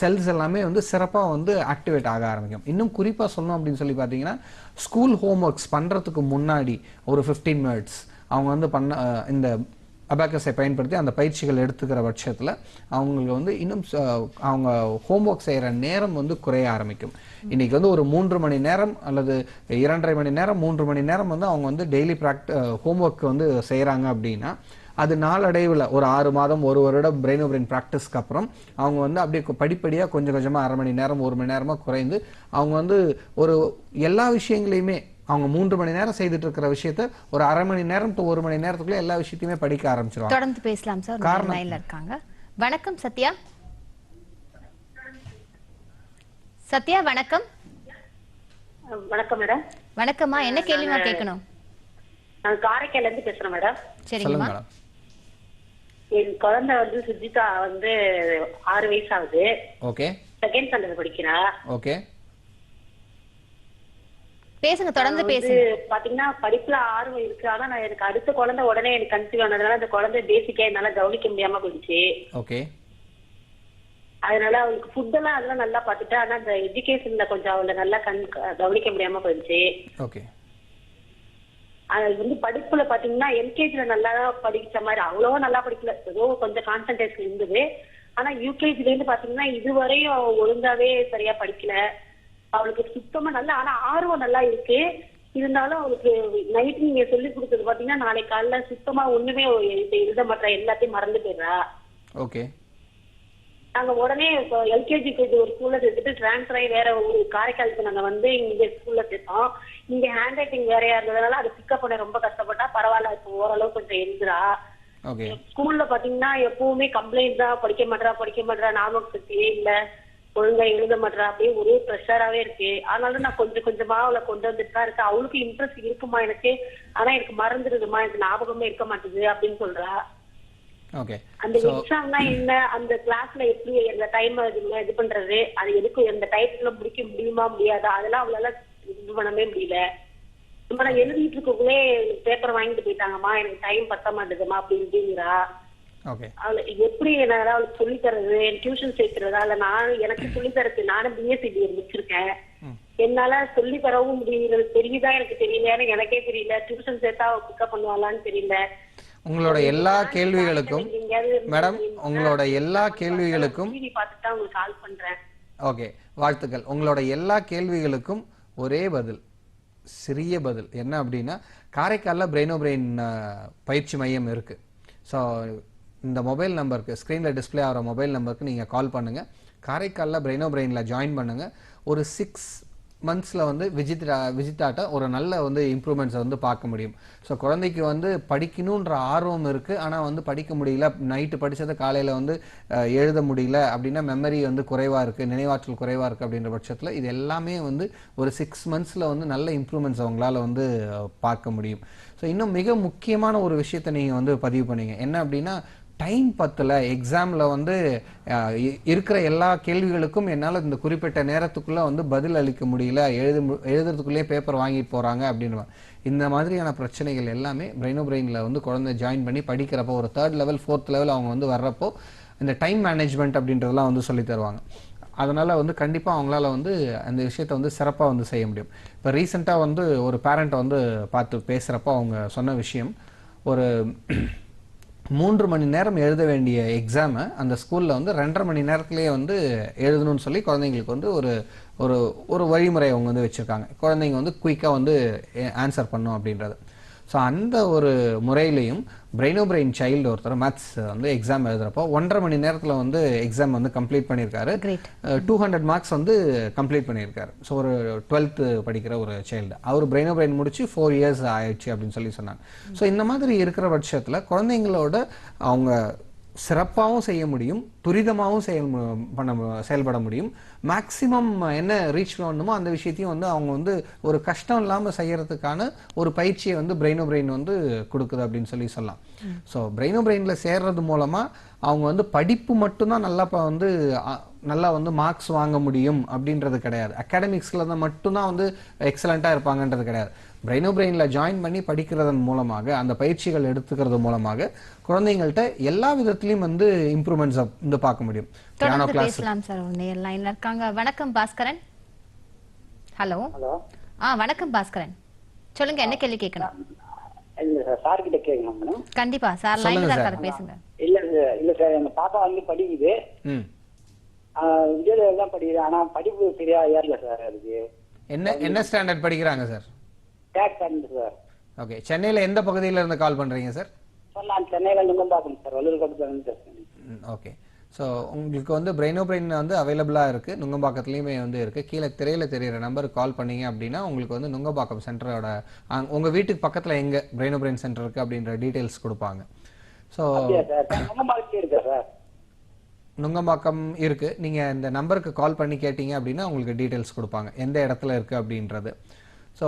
செல்ஸ் எல்லாமே வந்து சிறப்பாக வந்து ஆக்டிவேட் ஆக ஆரம்பிக்கும். இன்னும் குறிப்பாக சொல்லணும் அப்படின்னு சொல்லி பார்த்தீங்கன்னா, ஸ்கூல் ஹோம் ஒர்க்ஸ் பண்ணுறதுக்கு முன்னாடி ஒரு 15 minutes அவங்க வந்து இந்த அபாக்கஸை பயன்படுத்தி அந்த பயிற்சிகள் எடுத்துக்கிற பட்சத்தில் அவங்களுக்கு வந்து இன்னும் அவங்க ஹோம் ஒர்க் செய்கிற நேரம் வந்து குறைய ஆரம்பிக்கும். இன்னைக்கு வந்து ஒரு 3 மணி நேரம் அல்லது 2.5 மணி நேரம் 3 மணி நேரம் வந்து அவங்க வந்து டெய்லி ஹோம் ஒர்க் வந்து செய்கிறாங்க அப்படின்னா, அது நாளடைவில் ஒரு 6 மாதம் 1 வருடம் பிரெயினோ பிரெயின் ப்ராக்டிஸ்க்கு அப்புறம் அவங்க வந்து அப்படியே படிப்படியாக கொஞ்சம் கொஞ்சமாக 1/2 மணி நேரம் 1 மணி நேரமாக குறைந்து அவங்க வந்து ஒரு எல்லா விஷயங்களையுமே அவங்க 3 மணி நேரம் செய்துட்டு இருக்கிற விஷயத்த ஒரு 1/2 மணி நேரம் to 1 மணி நேரத்துக்குள்ள எல்லா விஷயத்தையுமே படிக்க ஆரம்பிச்சிருவாங்க. தொடர்ந்து பேசலாம் சார். லைன்ல இருக்காங்க. வணக்கம் சத்யா. சத்யா வணக்கம். வணக்கம் மேடம். வணக்கம்மா, என்ன கேள்விமா கேட்கணும்? நான் காரைக்கால்ல இருந்து பேசுறேன் மேடம். சரிங்கம்மா. என் குழந்தை வந்து சுஜிதா வந்து 6 வயசு ஆகுது. ஓகே. செகண்ட் ஸ்டாண்டர்ட் படிக்கிறா. ஓகே. பேசுங்க, தொடர்ந்து பேசுங்க. பாத்தீங்கன்னா படிப்புல ஆர்வம் இருக்கு, ஆனா நான் எனக்கு அடுத்த குழந்தை உடனே எனக்கு கன்சீவ் ஆனதுனால அந்த குழந்தை பேசிக்கா என்னால கவனிக்க முடியாம போயிடுச்சு. ஓகே. அதனால அவளுக்கு ஃபுட் எல்லாம் அதெல்லாம் நல்லா பாத்துட்டா, ஆனா அந்த எஜுகேஷன்ல கொஞ்சம் அவளை நல்லா கவனிக்க முடியாம போயிடுச்சு. ஓகே. அது வந்து படிப்புல பாத்தீங்கன்னா எல்கேஜில நல்லா படிச்ச மாதிரி அவ்வளவோ நல்லா படிக்கல, ஏதோ கொஞ்சம் கான்சென்ட்ரேஷன் இருந்தது. ஆனா யூகேஜில இருந்து பாத்தீங்கன்னா இதுவரையும் ஒழுங்காவே சரியா படிக்கல. அவளுக்கு சுத்தமா நல்லா, ஆனா ஆர்வம் நல்லா இருக்கு. இருந்தாலும் அவளுக்கு நைட் நீங்க சொல்லி கொடுத்தது பாத்தீங்கன்னா நாளைக்கு காலைல சுத்தமா ஒண்ணுமே எழுத மாட்டா, எல்லாத்தையும் மறந்து போயிடுறா. ஓகே. நாங்க உடனே எல்கேஜி ஒரு ஸ்கூல்ல சேர்த்துட்டு டிரான்ஸ்ஃபர் ஆகி வேற ஒரு காரைக்காலுக்கு நாங்க வந்து இங்க ஸ்கூல்ல சேர்த்தோம். இங்க ஹேண்ட் ரைட்டிங் வேறையா இருந்ததுனால அதை பிக்கப் பண்ண ரொம்ப கஷ்டப்பட்டா. பரவாயில்ல, இப்போ ஓரளவு கொஞ்சம் எழுதுறா. ஸ்கூல்ல பாத்தீங்கன்னா எப்பவுமே கம்ப்ளைண்ட் தான், படிக்க மாட்டா, ஞாபகம் சக்தியே இல்ல, ஒழுங்கா எழுத மாட்டா, அப்படியே ஒரே ப்ரெஷராவே இருக்கு. ஆனாலும் நான் கொஞ்சம் கொஞ்சமா அவளை கொண்டு வந்துட்டு தான் இருக்கேன். அவளுக்கு இன்ட்ரெஸ்ட் இருக்குமா எனக்கு, ஆனா எனக்கு மறந்துடுதுமா, எனக்கு ஞாபகமே இருக்க மாட்டேங்குது அப்படின்னு சொல்றா. அந்த எக்ஸாம்னா என்ன, அந்த கிளாஸ்ல எப்படி அந்த டைம் இது பண்றது, அது எதுக்கு அந்த டைத்துல முடிக்க முடியுமா முடியாதா, அதெல்லாம் அவளால இது பண்ணவே முடியல. நம்ம நான் எழுதிட்டு இருக்கக்குள்ளே பேப்பர் வாங்கிட்டு போயிட்டாங்கம்மா, எனக்கு டைம் பத்த மாட்டேதுமா அப்படிங்கிறா. எப்படி என்னால அவளுக்கு சொல்லி தர்றது, டியூஷன் சேர்க்கிறதா இல்ல நான் எனக்கு சொல்லி தரது, நானும் பிஎஸ்சி முடிச்சிருக்கேன், என்னால சொல்லி தரவும் முடியுது, தெரியுதா எனக்கு தெரியல, எனக்கே தெரியல, டியூஷன் சேர்த்தா அவ பிக்கப் பண்ணுவாளான்னு தெரியல. உங்களோட எல்லா கேள்விகளுக்கும் மேடம், உங்களோட எல்லா கேள்விகளுக்கும் ஓகே, வாழ்த்துக்கள். உங்களோட எல்லா கேள்விகளுக்கும் ஒரே பதில், சிறிய பதில் என்ன அப்படின்னா, காரைக்காலில் பிரெயினோ பிரெயின் பயிற்சி மையம் இருக்கு. ஸோ இந்த மொபைல் நம்பருக்கு, ஸ்க்ரீனில் டிஸ்பிளே ஆகிற மொபைல் நம்பருக்கு நீங்கள் கால் பண்ணுங்கள். காரைக்காலில் பிரெயினோ பிரெயினில் ஜாயின் பண்ணுங்கள். ஒரு 6 மந்த்ஸில் வந்து விஜிதாட்ட ஒரு நல்ல வந்து இம்ப்ரூவ்மெண்ட்ஸை வந்து பார்க்க முடியும். ஸோ குழந்தைக்கு வந்து படிக்கணுன்ற ஆர்வம் இருக்குது, ஆனால் வந்து படிக்க முடியல, நைட்டு படித்ததை காலையில் வந்து எழுத முடியல அப்படின்னா மெமரி வந்து குறைவாக இருக்குது, நினைவாற்றல் குறைவாக இருக்குது அப்படின்ற பட்சத்தில் இது எல்லாமே வந்து ஒரு 6 மந்த்ஸில் வந்து நல்ல இம்ப்ரூவ்மெண்ட்ஸ் அவங்களால வந்து பார்க்க முடியும். ஸோ இன்னும் மிக முக்கியமான ஒரு விஷயத்தை நீங்கள் வந்து பதிவு பண்ணீங்க, என்ன அப்படின்னா டைம் பத்தல, எக்ஸாமில் வந்து இருக்கிற எல்லா கேள்விகளுக்கும் என்னால் இந்த குறிப்பிட்ட நேரத்துக்குள்ளே வந்து பதில் அளிக்க முடியல, எழுதுறதுக்குள்ளேயே பேப்பர் வாங்கிட்டு போகிறாங்க அப்படின்னு. இந்த மாதிரியான பிரச்சனைகள் எல்லாமே பிரெயினோ பிரெயினில் வந்து குழந்தை ஜாயின் பண்ணி படிக்கிறப்போ, ஒரு 3rd லெவல் 4th லெவல் அவங்க வந்து வர்றப்போ இந்த டைம் மேனேஜ்மெண்ட் அப்படின்றதெல்லாம் வந்து சொல்லி தருவாங்க. அதனால் வந்து கண்டிப்பாக அவங்களால வந்து அந்த விஷயத்தை வந்து சிறப்பாக வந்து செய்ய முடியும். இப்போ ரீசெண்டாக வந்து ஒரு பேரண்ட்டை வந்து பார்த்து பேசுகிறப்போ அவங்க சொன்ன விஷயம், ஒரு 3 மணி நேரம் எழுத வேண்டிய எக்ஸாமை அந்த ஸ்கூலில் வந்து 2.5 மணி நேரத்துலேயே வந்து எழுதணும்னு சொல்லி குழந்தைங்களுக்கு வந்து ஒரு ஒரு ஒரு வழிமுறை அவங்க வந்து வச்சுருக்காங்க. குழந்தைங்க வந்து குயிக்காக வந்து ஆன்சர் பண்ணும் அப்படின்றது. ஸோ அந்த ஒரு முறையிலையும் பிரெயினோ பிரெயின் சைல்டு ஒருத்தர் மேத்ஸ் வந்து எக்ஸாம் எழுதுறப்போ 1.5 மணி நேரத்தில் வந்து எக்ஸாம் வந்து கம்ப்ளீட் பண்ணியிருக்காரு. 200 மார்க்ஸ் வந்து கம்ப்ளீட் பண்ணியிருக்காரு. ஸோ ஒரு 12th படிக்கிற ஒரு சைல்டு, அவர் பிரெயினோ பிரெயின் முடிச்சு 4 இயர்ஸ் ஆயிடுச்சு அப்படின்னு சொல்லி சொன்னாங்க. ஸோ இந்த மாதிரி இருக்கிற பட்சத்தில் குழந்தைங்களோட அவங்க சிறப்பாகவும் செய்ய முடியும், துரிதமாகவும் செயல்பட முடியும், மேக்சிமம் என்ன ரீச் பண்ணணுமோ அந்த விஷயத்தையும் வந்து அவங்க வந்து ஒரு கஷ்டம் இல்லாமல் செய்யறதுக்கான ஒரு பயிற்சியை வந்து பிரெயினோ பிரெயின் வந்து கொடுக்குது அப்படின்னு சொல்லி சொல்லலாம். ஸோ பிரெயினோ பிரெயினில் சேர்றது மூலமாக அவங்க வந்து படிப்பு மட்டும்தான் நல்லா வந்து மார்க்ஸ் வாங்க முடியும் அப்படின்றது கிடையாது, அகாடமிக்ஸில் தான் மட்டும்தான் வந்து எக்ஸலண்ட்டாக இருப்பாங்கன்றது கிடையாது. பிரெயினோ பிரெயினில் ஜாயின் பண்ணி படிக்கிறதன் மூலமாக, அந்த பயிற்சிகள் எடுத்துக்கிறது மூலமாக குழந்தைங்கள்ட்ட எல்லா விதத்திலையும் வந்து இம்ப்ரூவ்மெண்ட்ஸ் வந்து பார்க்க முடியும். பேசலாம் சார், லைன்ல இருக்காங்க. வணக்கம் பாஸ்கரன். ஹலோ. வணக்கம் பாஸ்கரன், சொல்லுங்க, என்ன கேள்வி கேட்கணும்? சார் கிட்ட கேட்கணும் மேடம். கண்டிப்பா சார், லைன்ல தான் இருக்காரு, பேசுங்க. இல்ல சார், எங்க பாப்பா வந்து படிக்குது, விஜயதேவ் தான் படிக்குது, ஆனா படிப்பு சரியா ஏறல சார். அதுக்கு என்ன ஸ்டாண்டர்ட் படிக்கிறாங்க சார்? சார். ஓகே, சென்னையில எந்த பகுதியில இருந்து கால் பண்றீங்க சார்? நான் சென்னையில நுங்கம்பாக்கம் சார், வள்ளூர் பக்கத்துல. ஓகே, ஸோ உங்களுக்கு வந்து பிரெயினோ பிரெயின் வந்து அவைலபிளாக இருக்குது, நுங்கம்பாக்கத்துலேயுமே வந்து இருக்குது. கீழே திரையில் தெரிகிற நம்பருக்கு கால் பண்ணீங்க அப்படின்னா உங்களுக்கு வந்து நுங்கம்பாக்கம் சென்டரோட உங்கள் வீட்டுக்கு பக்கத்தில் எங்கே பிரெயினோ பிரெயின் சென்டர் இருக்குது அப்படின்ற டீட்டெயில்ஸ் கொடுப்பாங்க. ஸோ நுங்கம்பாக்கம் இருக்குது, நீங்கள் இந்த நம்பருக்கு கால் பண்ணி கேட்டீங்க அப்படின்னா உங்களுக்கு டீட்டெயில்ஸ் கொடுப்பாங்க எந்த இடத்துல இருக்குது அப்படின்றது. ஸோ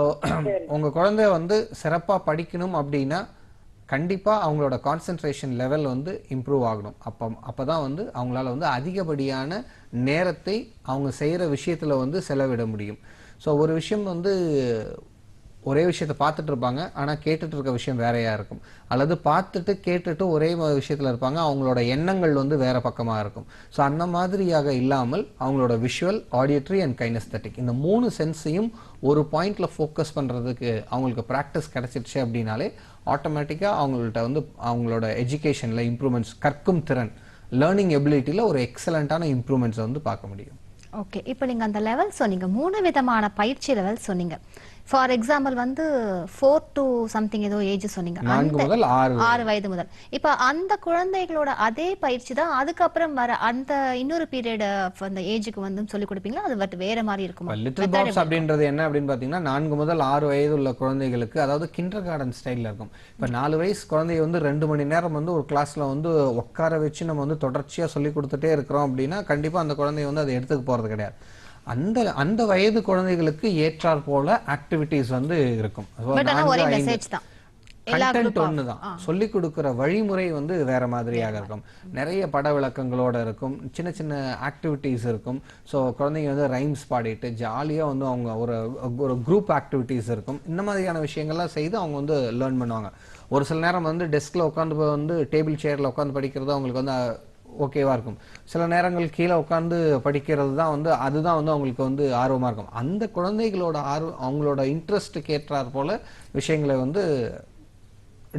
உங்கள் குழந்தை வந்து சிறப்பாக படிக்கணும் அப்படின்னா கண்டிப்பாக அவங்களோட கான்சென்ட்ரேஷன் லெவல் வந்து இம்ப்ரூவ் ஆகணும். அப்போ தான் வந்து அவங்களால வந்து அதிகப்படியான நேரத்தை அவங்க செய்கிற விஷயத்தில் வந்து செலவிட முடியும். ஸோ ஒரு விஷயம் வந்து ஒரே விஷயத்தை பார்த்துட்டு இருப்பாங்க, ஆனால் கேட்டுட்டு இருக்க விஷயம் வேறையாக இருக்கும், அல்லது பார்த்துட்டு கேட்டுட்டு ஒரே விஷயத்தில் இருப்பாங்க, அவங்களோட எண்ணங்கள் வந்து வேற பக்கமாக இருக்கும். ஸோ அந்த மாதிரியாக இல்லாமல் அவங்களோட விஷுவல், ஆடியட்ரி அண்ட் கைனஸ்தட்டிக் இந்த 3 சென்ஸையும் ஒரு பாயிண்ட்ல ஃபோக்கஸ் பண்ணுறதுக்கு அவங்களுக்கு ப்ராக்டிஸ் கிடைச்சிடுச்சு அப்படின்னாலே ஆட்டோமேட்டிக்காக அவங்கள்ட்ட வந்து அவங்களோட எஜுகேஷனில் இம்ப்ரூவ்மெண்ட்ஸ், கற்கும் திறன், லேர்னிங் எபிலிட்டியில் ஒரு எக்ஸலண்ட்டான இம்ப்ரூவ்மெண்ட்ஸை வந்து பார்க்க முடியும். ஓகே, இப்போ நீங்கள் அந்த லெவல் சொன்னீங்க, 3 விதமான பயிற்சி லெவல் சொன்னீங்க. ஃபார் எக்ஸாம்பிள் வந்து 4 to something ஏதோ ஏஜ் சொன்னீங்க, 4 முதல் 6 வயது முதல். இப்ப அந்த குழந்தைகளோட அதே பயிற்சி தான் அதுக்கப்புறம் வர அந்த இன்னொரு பீரியட் அந்த ஏஜுக்கு வந்து சொல்லி கொடுப்பீங்களா? அது வேற மாதிரி இருக்குமா? லிட்டில் பாப்ஸ் அப்படின்றது என்ன அப்படின்னு பாத்தீங்கன்னா 4 முதல் 6 வயது உள்ள குழந்தைகளுக்கு, அதாவது கிண்டர் கார்டன் ஸ்டைல்ல இருக்கும். இப்ப 4 வயசு குழந்தைய வந்து 2 மணி நேரம் வந்து ஒரு கிளாஸ்ல வந்து உட்கார வச்சு நம்ம வந்து தொடர்ச்சியா சொல்லி கொடுத்துட்டே இருக்கிறோம் அப்படின்னா கண்டிப்பா அந்த குழந்தைய வந்து அதை எடுத்துக்க போறது கிடையாது. அந்த வயது குழந்தைகளுக்கு ஏற்றார் போல ஆக்டிவிட்டிஸ் வந்து இருக்கும். கண்டென்ட் ஒண்ணுதான், சொல்லிக் கொடுக்கிற வழிமுறை வந்து வேற மாதிரியாக இருக்கும். நிறைய பட விளக்கங்களோட இருக்கும், சின்ன சின்ன ஆக்டிவிட்டிஸ் இருக்கும். ஸோ குழந்தைங்க வந்து ரைம்ஸ் பாடிட்டு ஜாலியா வந்து அவங்க ஒரு குரூப் ஆக்டிவிட்டிஸ் இருக்கும். இந்த மாதிரியான விஷயங்கள்லாம் செய்து அவங்க வந்து லேர்ன் பண்ணுவாங்க. ஒரு சில நேரம் வந்து டெஸ்க்ல உட்காந்து வந்து டேபிள் சேர்ல உட்காந்து படிக்கிறது அவங்களுக்கு வந்து ஓகேவா இருக்கும். சில நேரங்கள் கீழே உட்காந்து படிக்கிறது தான் வந்து அதுதான் வந்து அவங்களுக்கு வந்து ஆர்வமா இருக்கும். அந்த குழந்தைகளோட அவங்களோட இன்ட்ரெஸ்ட்டுக்கு ஏற்றார் போல விஷயங்களை வந்து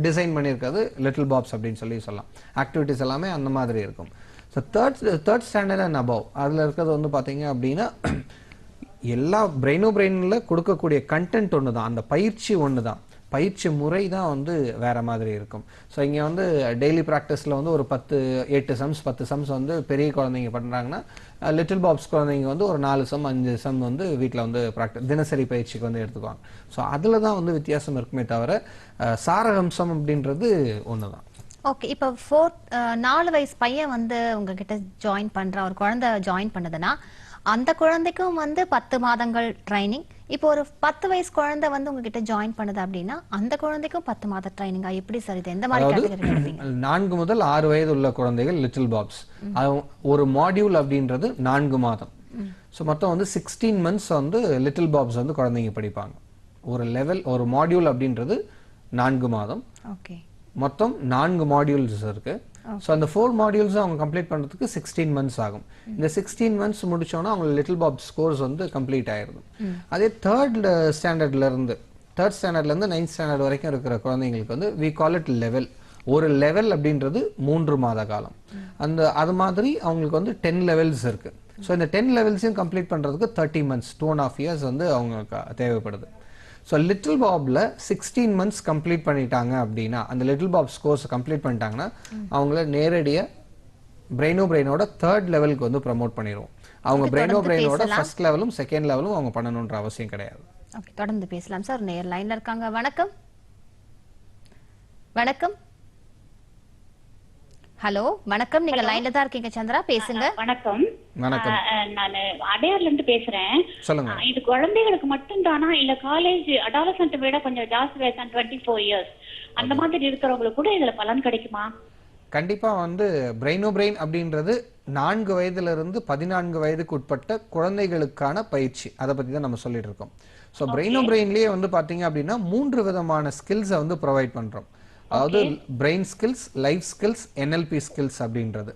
டிசைன் பண்ணியிருக்கிறது லிட்டில் பாப்ஸ் அப்படின்னு சொல்லலாம். ஆக்டிவிட்டிஸ் எல்லாமே அந்த மாதிரி இருக்கும். So third standard and above அதில் இருக்கிறது வந்து பார்த்தீங்க அப்படின்னா எல்லா பிரெயினில் கொடுக்கக்கூடிய கண்டென்ட் ஒன்று தான், அந்த பயிற்சி ஒன்று தான், பயிற்சி முறை தான் வந்து வேற மாதிரி இருக்கும். ஸோ இங்கே வந்து டெய்லி ப்ராக்டிஸில் வந்து ஒரு 8 சம்ஸ் 10 சம்ஸ் வந்து பெரிய குழந்தைங்க பண்ணுறாங்கன்னா, லிட்டில் பாப்ஸ் குழந்தைங்க வந்து ஒரு 4 சம் 5 சம் வந்து வீட்டில் வந்து தினசரி பயிற்சிக்கு வந்து எடுத்துக்குவாங்க. ஸோ அதில் தான் வந்து வித்தியாசம் இருக்குமே தவிர சாரகம்சம் அப்படின்றது ஒன்று தான். ஓகே, இப்போ 4 வயசு பையன் வந்து உங்ககிட்ட ஜாயின் பண்ற ஒரு குழந்தை ஜாயின் பண்ணதுன்னா அந்த குழந்தைக்கும் வந்து 10 மாதங்கள் ட்ரைனிங். இப்போ ஒரு 10 வயசு குழந்தை வந்து உங்ககிட்ட ஜாயின் பண்ணுது அப்படின்னா அந்த குழந்தைக்கும் 10 மாத ட்ரைனிங்கா? எப்படி சார் இது? எந்த மாதிரி கேட்டகரி எடுப்பீங்க? 4 முதல் 6 வயது உள்ள குழந்தைகள் லிட்டில் பாப்ஸ். ஒரு மாடியூல் அப்படின்றது 4 மாதம். ஸோ மொத்தம் வந்து 16 மந்த்ஸ் வந்து லிட்டில் பாப்ஸ் வந்து குழந்தைங்க படிப்பாங்க. ஒரு லெவல் ஒரு மாடியூல் அப்படின்றது 4 மாதம். ஓகே, மொத்தம் 4 மாடியூல்ஸ் இருக்கு. ஸோ அந்த 4 மாடியூல்ஸ் அவங்க கம்ப்ளீட் பண்ணுறதுக்கு 16 மந்த்ஸ் ஆகும். இந்த 16 மந்த்ஸ் முடிச்சோன்னா அவங்க லிட்டில் பாப்ஸ் கோர்ஸ் வந்து கம்ப்ளீட் ஆயிருது. அதே தேர்ட் ஸ்டாண்டர்ட்ல இருந்து 9th ஸ்டாண்டர்ட் வரைக்கும் இருக்கிற குழந்தைங்களுக்கு வந்து வி கால் இட் லெவல். ஒரு லெவல் அப்படின்றது 3 மாத காலம். அது மாதிரி அவங்களுக்கு வந்து 10 லெவல்ஸ் இருக்கு. ஸோ இந்த 10 லெவல்ஸையும் கம்ப்ளீட் பண்றதுக்கு 30 மந்த்ஸ் 2.5 years வந்து அவங்களுக்கு தேவைப்படுது. ஸோ லிட்டில் பாப்ல 16 மந்த்ஸ் கம்ப்ளீட் பண்ணிட்டாங்க அப்படின்னா, அந்த லிட்டில் பாப்ஸ் கோர்ஸ் கம்ப்ளீட் பண்ணிட்டாங்கன்னா அவங்கள நேரடியாக பிரெயினோட 3rd லெவலுக்கு வந்து ப்ரமோட் பண்ணிடுவோம். அவங்க பிரெயினோட 1st லெவலும் 2nd லெவலும் அவங்க பண்ணணுன்ற அவசியம் கிடையாது. ஓகே, தொடர்ந்து பேசலாம் சார். நேர் லைன்ல இருக்காங்க. வணக்கம். வணக்கம். ஹலோ, வணக்கம். நீங்க லைன்ல தான் இருக்கீங்க சந்திரா, பேசுங்க. வணக்கம். வணக்கம். நான் அடையார்ல இருந்து பேசுறேன். சொல்லுங்க. இது குழந்தைகளுக்கு மட்டும் தானா இல்ல காலேஜ் அடாலசன்ட் விட கொஞ்சம் ஜாஸ்தி வயசான 24 years அந்த மாதிரி இருக்கிறவங்களுக்கு கூட இதுல பலன் கிடைக்குமா? கண்டிப்பா வந்து பிரெயின் அப்படின்றது 4 வயதுல இருந்து 14 வயதுக்கு உட்பட்ட குழந்தைகளுக்கான பயிற்சி. அதை பத்தி தான் நம்ம சொல்லிட்டு இருக்கோம். ஸோ பிரெயின்லயே வந்து பாத்தீங்க அப்படின்னா 3 விதமான ஸ்கில்ஸை வந்து ப்ரொவைட் பண்றோம். அதாவது brain skills, life skills, NLP skills அப்படின்றது.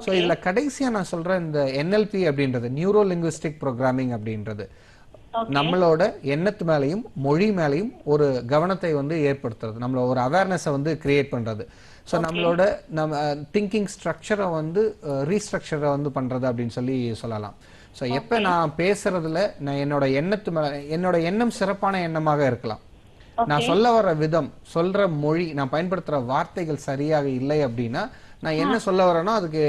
ஸோ இதுல கடைசியா நான் சொல்றேன், இந்த NLP அப்படின்றது நியூரோ லிங்குவிஸ்டிக் ப்ரோக்ராமிங் அப்படின்றது நம்மளோட எண்ணத்து மேலையும் மொழி மேலையும் ஒரு கவனத்தை வந்து ஏற்படுத்துறது, நம்மள ஒரு அவேர்னஸை வந்து கிரியேட் பண்றது. ஸோ நம்மளோட திங்கிங் ஸ்ட்ரக்சரை வந்து ரீஸ்ட்ரக்சரை வந்து பண்றது அப்படின்னு சொல்லலாம். ஸோ எப்ப நான் பேசுறதுல நான் என்னோட எண்ணம் சிறப்பான எண்ணமாக இருக்கலாம், நான் சொல்ல வர விதம், சொல்ற மொழி, நான் பயன்படுத்துற வார்த்தைகள் சரியாக இல்லை அப்படின்னா நான் என்ன சொல்ல வரேனோ அதுக்கு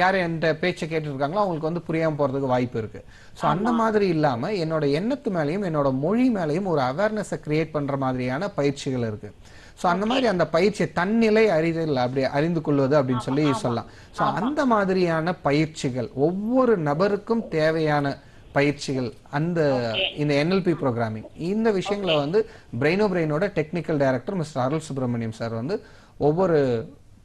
யார் என்கிட்ட பேச்சை கேட்டு இருக்காங்களோ அவங்களுக்கு வந்து புரியாம போறதுக்கு வாய்ப்பு இருக்கு. ஸோ அந்த மாதிரி இல்லாம என்னோட எண்ணத்து மேலையும் என்னோட மொழி மேலையும் ஒரு அவேர்னஸை கிரியேட் பண்ற மாதிரியான பயிற்சிகள் இருக்கு. ஸோ அந்த மாதிரி அந்த பயிற்சியை தன்னிலை அறிந்து கொள்வது அப்படின்னு சொல்லலாம். ஸோ அந்த மாதிரியான பயிற்சிகள் ஒவ்வொரு நபருக்கும் தேவையான பயிற்சிகள் இந்த NLP ப்ரோக்ராமிங் இந்த விஷயங்களை வந்து பிரெயினோட டெக்னிக்கல் டைரக்டர் மிஸ்டர் அருள் சுப்ரமணியம் சார் வந்து ஒவ்வொரு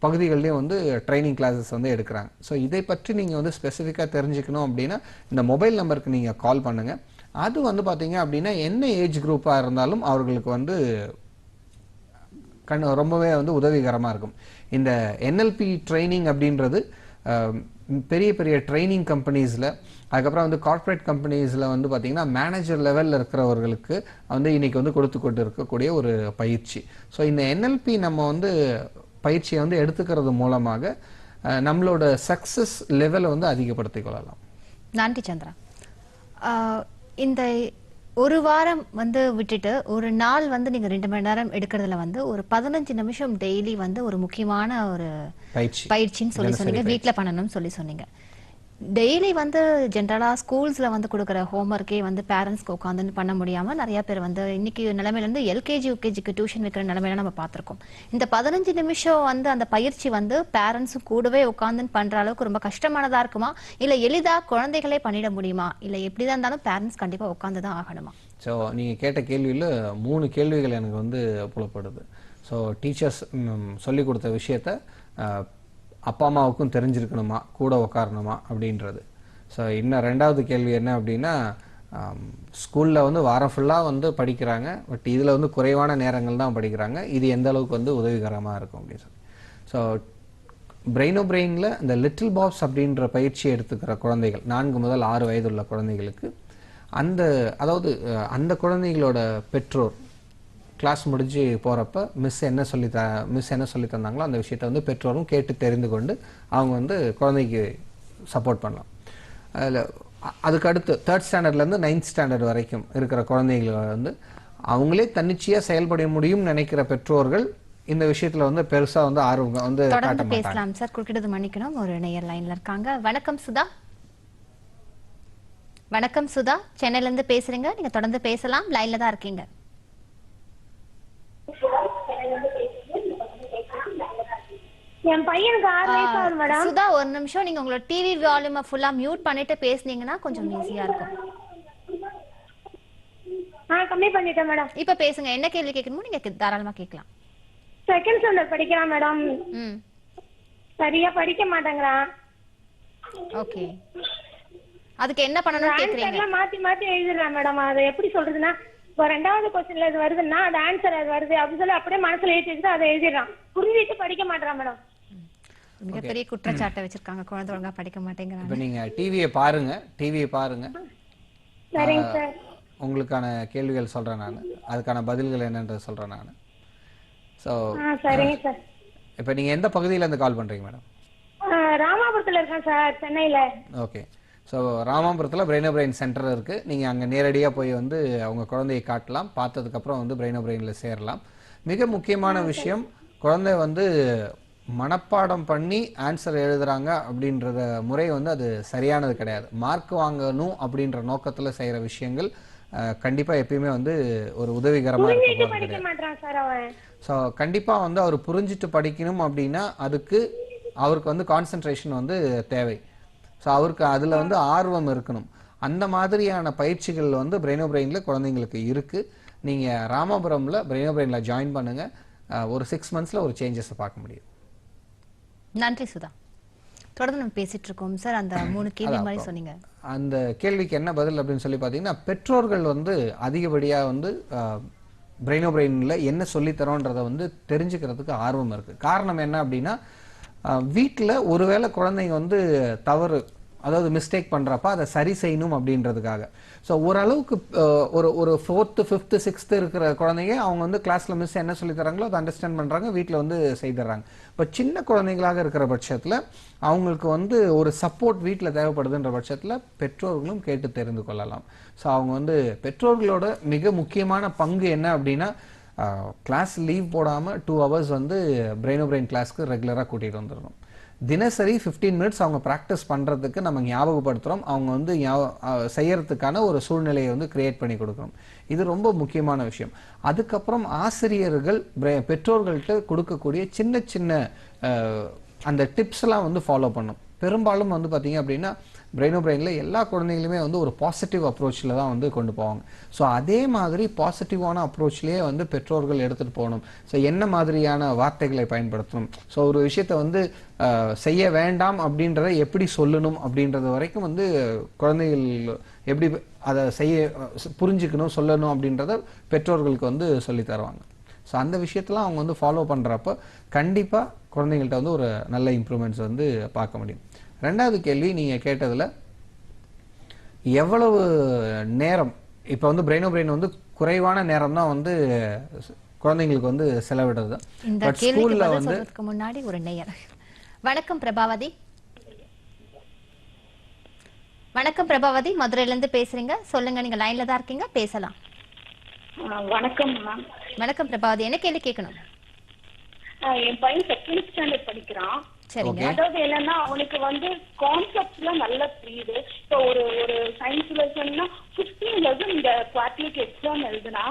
பகுதிகளிலையும் வந்து ட்ரைனிங் கிளாஸஸ் வந்து எடுக்கிறாங்க. ஸோ இதை பற்றி நீங்கள் வந்து ஸ்பெசிஃபிக்காக தெரிஞ்சுக்கணும் அப்படின்னா இந்த மொபைல் நம்பருக்கு நீங்கள் கால் பண்ணுங்க. அது வந்து பார்த்தீங்க அப்படின்னா என்ன ஏஜ் குரூப்பாக இருந்தாலும் அவர்களுக்கு வந்து ரொம்பவே வந்து உதவிகரமாக இருக்கும். இந்த NLP ட்ரைனிங் அப்படின்றது பெரிய பெரிய ட்ரைனிங் கம்பெனிஸில், அதுக்கப்புறம் வந்து கார்ப்பரேட் கம்பெனிஸில் வந்து பார்த்தீங்கன்னா மேனேஜர் லெவலில் இருக்கிறவர்களுக்கு வந்து இன்னைக்கு வந்து கொடுத்து இருக்கக்கூடிய ஒரு பயிற்சி. ஸோ இந்த NLP நம்ம வந்து பயிற்சியை வந்து எடுத்துக்கிறது மூலமாக நம்மளோட சக்சஸ் லெவலை வந்து அதிகப்படுத்திக் கொள்ளலாம். நன்றி சந்திரா. இந்த ஒரு வாரம் வந்து விட்டுட்டு ஒரு நாள் வந்து நீங்க 2 மணி நேரம் எடுக்கிறதுல வந்து ஒரு 15 நிமிஷம் டெய்லி வந்து ஒரு முக்கியமான ஒரு பயிற்சின்னு சொல்லி சொன்னீங்க, வீட்ல பண்ணணும்னு சொல்லி சொன்னீங்க. டெய்லி வந்து ஜென்ரலா ஸ்கூல்ஸ்ல வந்து கொடுக்குற ஹோம்ஒர்க்கே வந்து பேரண்ட்ஸ்க்கு உட்காந்து பண்ண முடியாம நிறைய பேர் வந்து இன்னைக்கு நிலைமையில இருந்து எல்கேஜி யூகேஜிக்கு டியூஷன் வைக்கிற நிலைமையில நம்ம பார்த்திருக்கோம். இந்த 15 நிமிஷம் வந்து அந்த பயிற்சி வந்து பேரண்ட்ஸும் கூடவே உட்காந்து பண்ற அளவுக்கு ரொம்ப கஷ்டமானதா இருக்குமா, இல்ல எளிதா குழந்தைகளே பண்ணிட முடியுமா, இல்ல எப்படிதான் இருந்தாலும் பேரண்ட்ஸ் கண்டிப்பா உட்காந்து தான் ஆகணுமா? ஸோ நீங்கள் கேட்ட கேள்வியில் 3 கேள்விகள் எனக்கு வந்து புலப்படுது. ஸோ டீச்சர்ஸ் சொல்லிக் கொடுத்த விஷயத்த அப்பா அம்மாவுக்கும் தெரிஞ்சிருக்கணுமா, கூட உட்காரணுமா அப்படின்றது. ஸோ இன்னும் 2வது கேள்வி என்ன அப்படின்னா, ஸ்கூலில் வந்து வாரம் ஃபுல்லாக வந்து படிக்கிறாங்க, பட் இதில் வந்து குறைவான நேரங்கள் தான் படிக்கிறாங்க, இது எந்த அளவுக்கு வந்து உதவிகரமாக இருக்கும் அப்படின்னு சொல்லி. ஸோ பிரெயினோ பிரெயினில் இந்த லிட்டில் பாப்ஸ் அப்படின்ற பயிற்சியை எடுத்துக்கிற குழந்தைகள் 4 முதல் 6 வயது உள்ள குழந்தைகளுக்கு அந்த குழந்தைகளோட பெற்றோர் கிளாஸ் முடிஞ்சு போகிறப்ப மிஸ் என்ன சொல்லி தந்தாங்களோ அந்த விஷயத்தை வந்து பெற்றோரும் கேட்டு தெரிந்து கொண்டு அவங்க வந்து குழந்தைக்கு சப்போர்ட் பண்ணலாம். அதில் அதுக்கு அடுத்து 3rd ஸ்டாண்டர்ட்லேருந்து 9th ஸ்டாண்டர்ட் வரைக்கும் இருக்கிற குழந்தைகளை வந்து அவங்களே தன்னிச்சையாக செயல்பட முடியும்னு நினைக்கிற பெற்றோர்கள் இந்த விஷயத்துல வந்து பெருசா வந்து ஆர்வம் வந்து காட்ட மாட்டாங்க. பேசலாம் சார், குறுக்கிட்டது மன்னிக்கணும். ஒரு நேயர் லைன்ல இருக்காங்க. வணக்கம் சுதா. வணக்கம் சுதா, சென்னையில இருந்து பேசுறீங்க, நீங்க தொடர்ந்து பேசலாம், லைன்ல தான் இருக்கீங்க. என் பையனுக்கு 6 வயசு ஆகுது மேடம். சுதா ஒரு நிமிஷம், நீங்க உங்களோட டிவி வால்யூமை ஃபுல்லா மியூட் பண்ணிட்டு பேசுனீங்கன்னா கொஞ்சம் ஈஸியா இருக்கும். கம்மி பண்ணிட்டேன் மேடம். இப்ப பேசுங்க, என்ன கேள்வி கேட்கணுமோ நீங்க தாராளமா கேட்கலாம். 2nd ஸ்டாண்டர்ட் படிக்கிறான் மேடம். சரியா படிக்க மாட்டேங்கிறான். ஓகே, அதுக்கு என்ன பண்ணணும்னு கேக்குறீங்க? மாத்தி மாத்தி எழுதுறான் மேடம். அது எப்படி சொல்றதுன்னா, இப்போ 2வது क्वेश्चनல இது வருதுன்னா அது ஆன்சர் அது வருது அப்படி சொல்லி அப்படியே மனசுல ஏத்திட்டு அதை எழுதிடுறான். புரிஞ்சிட்டு படிக்க மாட்டறான் மேடம். மிகப்பெரிய குற்றச்சாட்டை வச்சிருக்காங்க, குழந்தை ஒழுங்கா படிக்க மாட்டேங்கிறாங்க. இப்போ நீங்க டிவியை பாருங்க. சரிங்க சார். உங்களுக்கான கேள்விகள் சொல்றேன் நான், அதுக்கான பதில்கள் என்னன்றது சொல்றேன் நான். ஸோ சரிங்க சார். இப்போ நீங்க எந்த பகுதியில இருந்து கால் பண்றீங்க மேடம்? ராமாபுரத்துல இருக்கேன் சார், சென்னையில. ஓகே, ஸோ ராமாபுரத்தில் பிரெயினோ பிரெயின் சென்டர் இருக்குது. நீங்கள் அங்கே நேரடியாக போய் வந்து அவங்க குழந்தையை காட்டலாம், பார்த்ததுக்கப்புறம் வந்து பிரெயினோ பிரெயினில் சேரலாம். மிக முக்கியமான விஷயம், குழந்தை வந்து மனப்பாடம் பண்ணி ஆன்சர் எழுதுறாங்க அப்படின்றத முறை வந்து அது சரியானது கிடையாது. மார்க் வாங்கணும் அப்படின்ற நோக்கத்தில் செய்கிற விஷயங்கள் கண்டிப்பாக எப்பயுமே வந்து ஒரு உதவிகரமாக இருக்கும். ஸோ கண்டிப்பாக வந்து அவர் புரிஞ்சிட்டு படிக்கணும் அப்படின்னா அதுக்கு அவருக்கு வந்து கான்சன்ட்ரேஷன் வந்து தேவை. ஸோ அவருக்கு அதில் வந்து ஆர்வம் இருக்கணும். அந்த மாதிரியான பயிற்சிகள் வந்து பிரெயினோ பிரெயினில் குழந்தைங்களுக்கு இருக்குது. நீங்கள் ராமபுரமில் பிரெயினோ பிரெயினில் ஜாயின் பண்ணுங்கள். ஒரு 6 monthsல ஒரு சேஞ்சஸை பார்க்க முடியும். நன்றி சுதா. தொடர்ந்து நம்ம பேசிட்டு இருக்கோம் சார். அந்த 3 கேள்வி மாதிரி சொன்னீங்க, அந்த கேள்விக்கு என்ன பதில் அப்படின்னு சொல்லி பார்த்தீங்கன்னா, பெற்றோர்கள் வந்து அதிகப்படியாக வந்து பிரெயினோ பிரெயினில் என்ன சொல்லித்தரோன்றதை வந்து தெரிஞ்சுக்கிறதுக்கு ஆர்வம் இருக்குது. காரணம் என்ன அப்படின்னா, வீட்டில் ஒருவேளை குழந்தைங்க வந்து தவறு, அதாவது மிஸ்டேக் பண்ணுறப்ப அதை சரி செய்யணும் அப்படின்றதுக்காக. ஸோ ஓரளவுக்கு ஒரு 4th 5th 6th இருக்கிற குழந்தைங்க அவங்க வந்து கிளாஸில் மிஸ் என்ன சொல்லி தராங்களோ அதை அண்டர்ஸ்டாண்ட் பண்ணுறாங்க, வீட்டில் வந்து செய்துறாங்க. இப்போ சின்ன குழந்தைங்களாக இருக்கிற பட்சத்தில் அவங்களுக்கு வந்து ஒரு சப்போர்ட் வீட்டில் தேவைப்படுதுன்ற பட்சத்தில் பெற்றோர்களும் கேட்டு தெரிந்து கொள்ளலாம். ஸோ அவங்க வந்து பெற்றோர்களோட மிக முக்கியமான பங்கு என்ன அப்படின்னா, கிளாஸ் லீவ் போடாமல் 2 hours வந்து பிரெயினோ பிரெயின் கிளாஸ்க்கு ரெகுலராக கூட்டிகிட்டு வந்துடணும். தினசரி 15 minutes அவங்க ப்ராக்டிஸ் பண்ணுறதுக்கு நம்ம ஞாபகப்படுத்துகிறோம். அவங்க வந்து செய்யறதுக்கான ஒரு சூழ்நிலையை வந்து கிரியேட் பண்ணி கொடுக்கணும். இது ரொம்ப முக்கியமான விஷயம். அதுக்கப்புறம் ஆசிரியர்கள் பெற்றோர்கள்ட்ட கொடுக்கக்கூடிய சின்ன சின்ன அந்த டிப்ஸ்லாம் வந்து ஃபாலோ பண்ணும். பெரும்பாலும் வந்து பார்த்தீங்க அப்படின்னா பிரெயினோ பிரெயினில் எல்லா குழந்தைங்களுமே வந்து ஒரு பாசிட்டிவ் அப்ரோச்சில் தான் வந்து கொண்டு போவாங்க. ஸோ அதே மாதிரி பாசிட்டிவான அப்ரோச்லேயே வந்து பெற்றோர்கள் எடுத்துகிட்டு போகணும். ஸோ என்ன மாதிரியான வார்த்தைகளை பயன்படுத்தணும், ஸோ ஒரு விஷயத்தை வந்து செய்ய வேண்டாம் அப்படின்றத எப்படி சொல்லணும் அப்படின்றது வரைக்கும் வந்து குழந்தைகள் எப்படி அதை புரிஞ்சுக்கணும் சொல்லணும் அப்படின்றத பெற்றோர்களுக்கு வந்து சொல்லி தருவாங்க. ஸோ அந்த விஷயத்தெலாம் அவங்க வந்து ஃபாலோ பண்ணுறப்போ கண்டிப்பாக குழந்தைங்கள்ட்ட வந்து ஒரு நல்ல இம்ப்ரூவ்மெண்ட்ஸ் வந்து பார்க்க முடியும். 2வது கேள்வி நீங்கள் கேட்டதில் எவ்வளவு நேரம், இப்போ வந்து பிரெயினோ பிரெயின் வந்து குறைவான நேரம் தான் வந்து குழந்தைங்களுக்கு வந்து செலவிடுறது. பட் ஸ்கூல்ல வந்து முன்னாடி ஒரு நேயர். வணக்கம் பிரபாவதி. வணக்கம் பிரபாவதி, மதுரையில இருந்து பேசுறீங்க. சொல்லுங்க, நீங்க லைன்ல தான் இருக்கீங்க, பேசலாம். வணக்கம் மேம். வணக்கம் பிரபாவதி, என்ன கேள்வி கேட்கணும்? என் பையன் செகண்ட் ஸ்டாண்டர்ட் படிக்கிறான். சரிங்க. அதாவது என்னன்னா அவனுக்கு வந்து கான்செப்ட்லாம் நல்ல புரியுது. இப்போ ஒரு சயின்ஸ் லெசன்னா 15 லெசன் இந்த குவார்டர்லிக்கு எக்ஸாம் எழுதுனா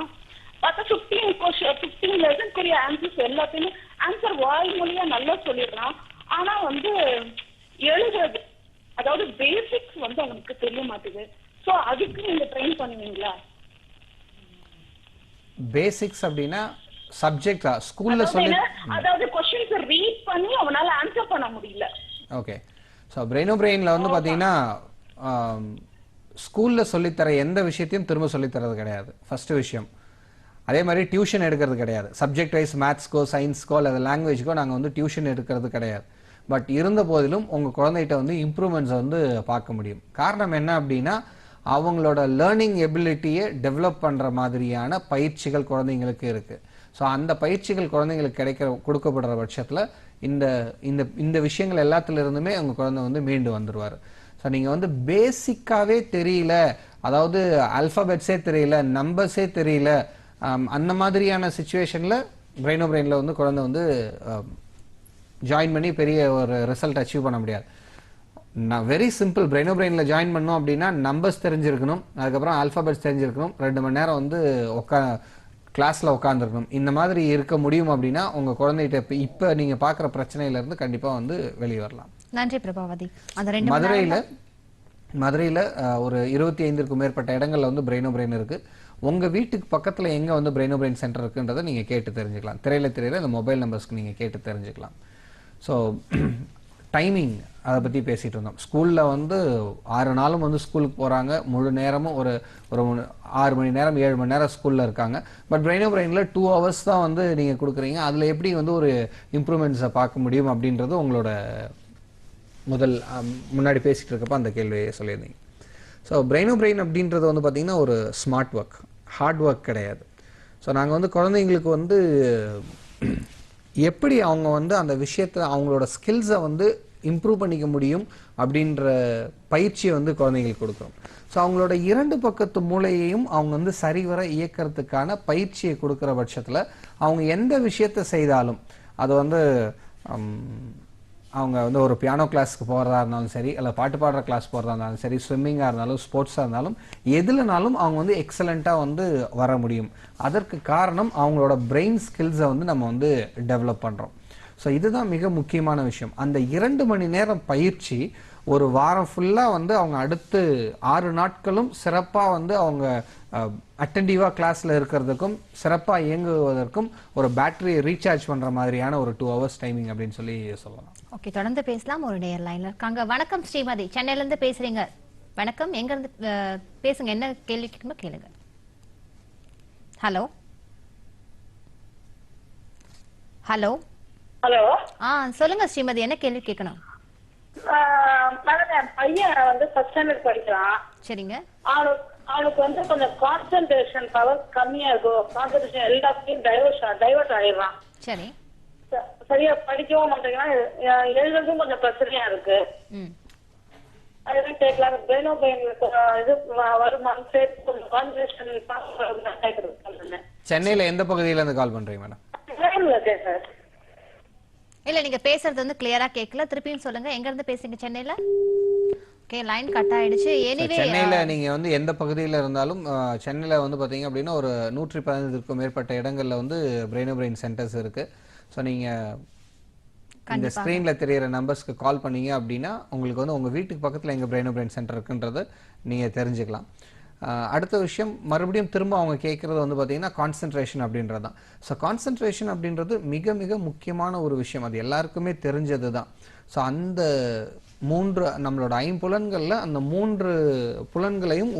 பார்த்தா 15 லெசனுக்குரிய ஆன்சர்ஸ் எல்லாத்தையுமே ஆன்சர் வாய்மொழியா நல்லா சொல்லிடுறான். ஆனா வந்து எழுதுறது, அதாவது பேசிக்ஸ் வந்து அவனுக்கு தெரிய மாட்டேங்குது. சோ அதுக்கு நீங்க ட்ரெயின் பண்ணுவீங்களா? பேசிக்ஸ் அப்படின்னா சப்ஜெக்டா ஸ்கூல்ல சொல்லி, அதாவது क्वेश्चंस ரீட் பண்ணி அவனால ஆன்சர் பண்ண முடியல. ஓகே. ஸோ பிரெயின்ல வந்து பார்த்தீங்கன்னா ஸ்கூலில் சொல்லித்தர எந்த விஷயத்தையும் திரும்ப சொல்லித்தரது கிடையாது, ஃபர்ஸ்ட் விஷயம். அதே மாதிரி டியூஷன் எடுக்கிறது கிடையாது. சப்ஜெக்ட் வைஸ் மேத்ஸ்க்கோ சயின்ஸ்க்கோ அல்லது லாங்குவேஜ்க்கோ நாங்கள் வந்து டியூஷன் எடுக்கிறது கிடையாது. பட் இருந்த போதிலும் உங்கள் குழந்தைகிட்ட வந்து இம்ப்ரூவ்மெண்ட்ஸை வந்து பார்க்க முடியும். காரணம் என்ன அப்படின்னா, அவங்களோட லேர்னிங் எபிலிட்டியை டெவலப் பண்ணுற மாதிரியான பயிற்சிகள் குழந்தைங்களுக்கு இருக்குது. ஸோ அந்த பயிற்சிகள் குழந்தைங்களுக்கு கொடுக்கப்படுற பட்சத்தில் இந்த இந்த இந்த விஷயங்கள் எல்லாத்துலேருந்துமே உங்கள் குழந்தை வந்து மீண்டு வந்துடுவார். ஸோ நீங்கள் வந்து பேசிக்காகவே தெரியல, அதாவது அல்ஃபாபெட்ஸே தெரியல, நம்பர்ஸே தெரியல, அந்த மாதிரியான சுச்சுவேஷனில் பிரெயினில் வந்து குழந்தை வந்து ஜாயின் பண்ணி பெரிய ஒரு ரிசல்ட் அச்சீவ் பண்ண முடியாது. நான் வெரி சிம்பிள், பிரெயினில் ஜாயின் பண்ணோம் அப்படின்னா நம்பர்ஸ் தெரிஞ்சிருக்கணும், அதுக்கப்புறம் ஆல்ஃபாபெட்ஸ் தெரிஞ்சிருக்கணும், 2 மணி நேரம் வந்து கிளாஸில் உட்காந்துருக்கணும். இந்த மாதிரி இருக்க முடியும் அப்படின்னா உங்கள் குழந்தைகிட்ட இப்போ நீங்கள் பார்க்குற பிரச்சனையிலேருந்து கண்டிப்பாக வந்து வெளியே வரலாம். நன்றி பிரபாவதி. அந்த 2 மதுரையில் ஒரு 25க்கும் மேற்பட்ட இடங்கள்ல வந்து பிரெயின் இருக்குது. உங்கள் வீட்டுக்கு பக்கத்தில் எங்கே வந்து பிரெயின் சென்டர் இருக்குன்றதை நீங்கள் கேட்டு தெரிஞ்சுக்கலாம். திரையில இந்த மொபைல் நம்பர்ஸ்க்கு நீங்கள் கேட்டு தெரிஞ்சுக்கலாம். ஸோ டைமிங் அதை பற்றி பேசிகிட்டு இருந்தோம். ஸ்கூலில் வந்து 6 நாளும் வந்து ஸ்கூலுக்கு போகிறாங்க, முழு நேரமும் ஒரு 6 மணி நேரம் 7 மணி நேரம் ஸ்கூலில் இருக்காங்க. பட் பிரெயினில் 2 hours தான் வந்து நீங்கள் கொடுக்குறீங்க. அதில் எப்படி வந்து ஒரு இம்ப்ரூவ்மெண்ட்ஸை பார்க்க முடியும் அப்படின்றது உங்களோட முன்னாடி பேசிகிட்டு இருக்கப்போ அந்த கேள்வியை சொல்லியிருந்தீங்க. ஸோ பிரெயின் அப்படின்றது வந்து பார்த்திங்கன்னா ஒரு ஸ்மார்ட் ஒர்க், ஹார்ட் ஒர்க் கிடையாது. ஸோ நாங்கள் வந்து குழந்தைங்களுக்கு வந்து எப்படி அவங்க வந்து அந்த விஷயத்தை அவங்களோட ஸ்கில்ஸை வந்து இம்ப்ரூவ் பண்ணிக்க முடியும் அப்படின்ற பயிற்சியை வந்து குழந்தைங்களுக்கு கொடுக்குறோம். ஸோ அவங்களோட 2 பக்கத்து மூளையையும் அவங்க வந்து சரிவர இயக்கிறதுக்கான பயிற்சியை கொடுக்குற பட்சத்தில் அவங்க எந்த விஷயத்தை செய்தாலும், அது வந்து அவங்க வந்து ஒரு பியானோ கிளாஸ்க்கு போகிறதா இருந்தாலும் சரி, இல்லை பாட்டு பாடுற கிளாஸ் போகிறதா இருந்தாலும் சரி, ஸ்விம்மிங்காக இருந்தாலும் ஸ்போர்ட்ஸாக இருந்தாலும் எதுலனாலும் அவங்க வந்து எக்ஸலண்ட்டாக வந்து வர முடியும். அதற்கு காரணம் அவங்களோட பிரெயின் ஸ்கில்ஸை வந்து நம்ம வந்து டெவலப் பண்ணுறோம். ஸோ இதுதான் மிக முக்கியமான விஷயம். அந்த 2 மணி நேரம் பயிற்சி ஒரு வாரம் ஃபுல்லாக வந்து அவங்க அடுத்து 6 நாட்களும் சிறப்பாக வந்து அவங்க அட்டென்டிவாக கிளாஸில் இருக்கிறதுக்கும் சிறப்பாக இயங்குவதற்கும் ஒரு பேட்டரியை ரீசார்ஜ் பண்ணுற மாதிரியான ஒரு 2 hours டைமிங் அப்படின்னு சொல்லலாம். ஓகே, தொடர்ந்து பேசலாம். ஒரு நேயர் லைன்ல இருக்காங்க. வணக்கம் ஸ்ரீமதி, சென்னையில இருந்து பேசுறீங்க. வணக்கம், எங்க இருந்து பேசுங்க, என்ன கேள்வி கேட்கணுமோ கேளுங்க. Hello hello hello. சொல்லுங்க ஸ்ரீமதி, என்ன கேள்வி கேட்கணும்? மேடம், பையன் வந்து ஃபர்ஸ்ட் ஸ்டாண்டர்ட் படிக்கிறான். சரிங்க. அவனுக்கு வந்து கொஞ்சம் கான்சென்ட்ரேஷன் பவர் கம்மியா இருக்கும். கான்சென்ட்ரேஷன் எல்லாத்தையும் டைவர்ட் ஆயிடுறான். சரி. சரியா படிக்கவும் மாட்டேங்கிறான், எழுதுறதும் கொஞ்சம் பிரச்சனையா இருக்கு. அதெல்லாம் கேட்கலாம். பிரெயின் இது வருமானம் சேர்த்து கொஞ்சம் கான்சென்ட்ரேஷன் கேட்கறது. சென்னையில எந்த பகுதியில இருந்து கால் பண்றீங்க மேடம்? சார் இல்ல, நீங்க பேசுறது வந்து கிளியரா கேட்கல, திருப்பியும் சொல்லுங்க. எங்க இருந்து பேசுறீங்க? சென்னையில. ஓகே, லைன் கட் ஆயிடுச்சு. எனிவே சென்னையில நீங்க வந்து எந்த பகுதியில இருந்தாலும் சென்னையில வந்து பாத்தீங்க அப்படின்னா ஒரு 115க்கும் மேற்பட்ட இடங்கள்ல வந்து பிரெயின் சென்டர்ஸ் இருக்கு. ஸோ நீங்க இந்த ஸ்கிரீன்ல தெரியற நம்பர்ஸ்க்கு கால் பண்ணீங்க அப்படின்னா உங்களுக்கு வந்து உங்க வீட்டுக்கு பக்கத்துல எங்க பிரெயின் சென்டர் இருக்குன்றதை நீங்க தெரிஞ்சுக்கலாம். அடுத்த விஷயம், மறுபடியும் திரும்ப அவங்க கேட்குறது வந்து பார்த்தீங்கன்னா கான்சென்ட்ரேஷன் அப்படின்றது தான். ஸோ கான்சென்ட்ரேஷன் அப்படின்றது மிக மிக முக்கியமான ஒரு விஷயம், அது எல்லாருக்குமே தெரிஞ்சது தான். ஸோ அந்த 3 நம்மளோட 5 புலன்களில் அந்த 3 புலன்களையும்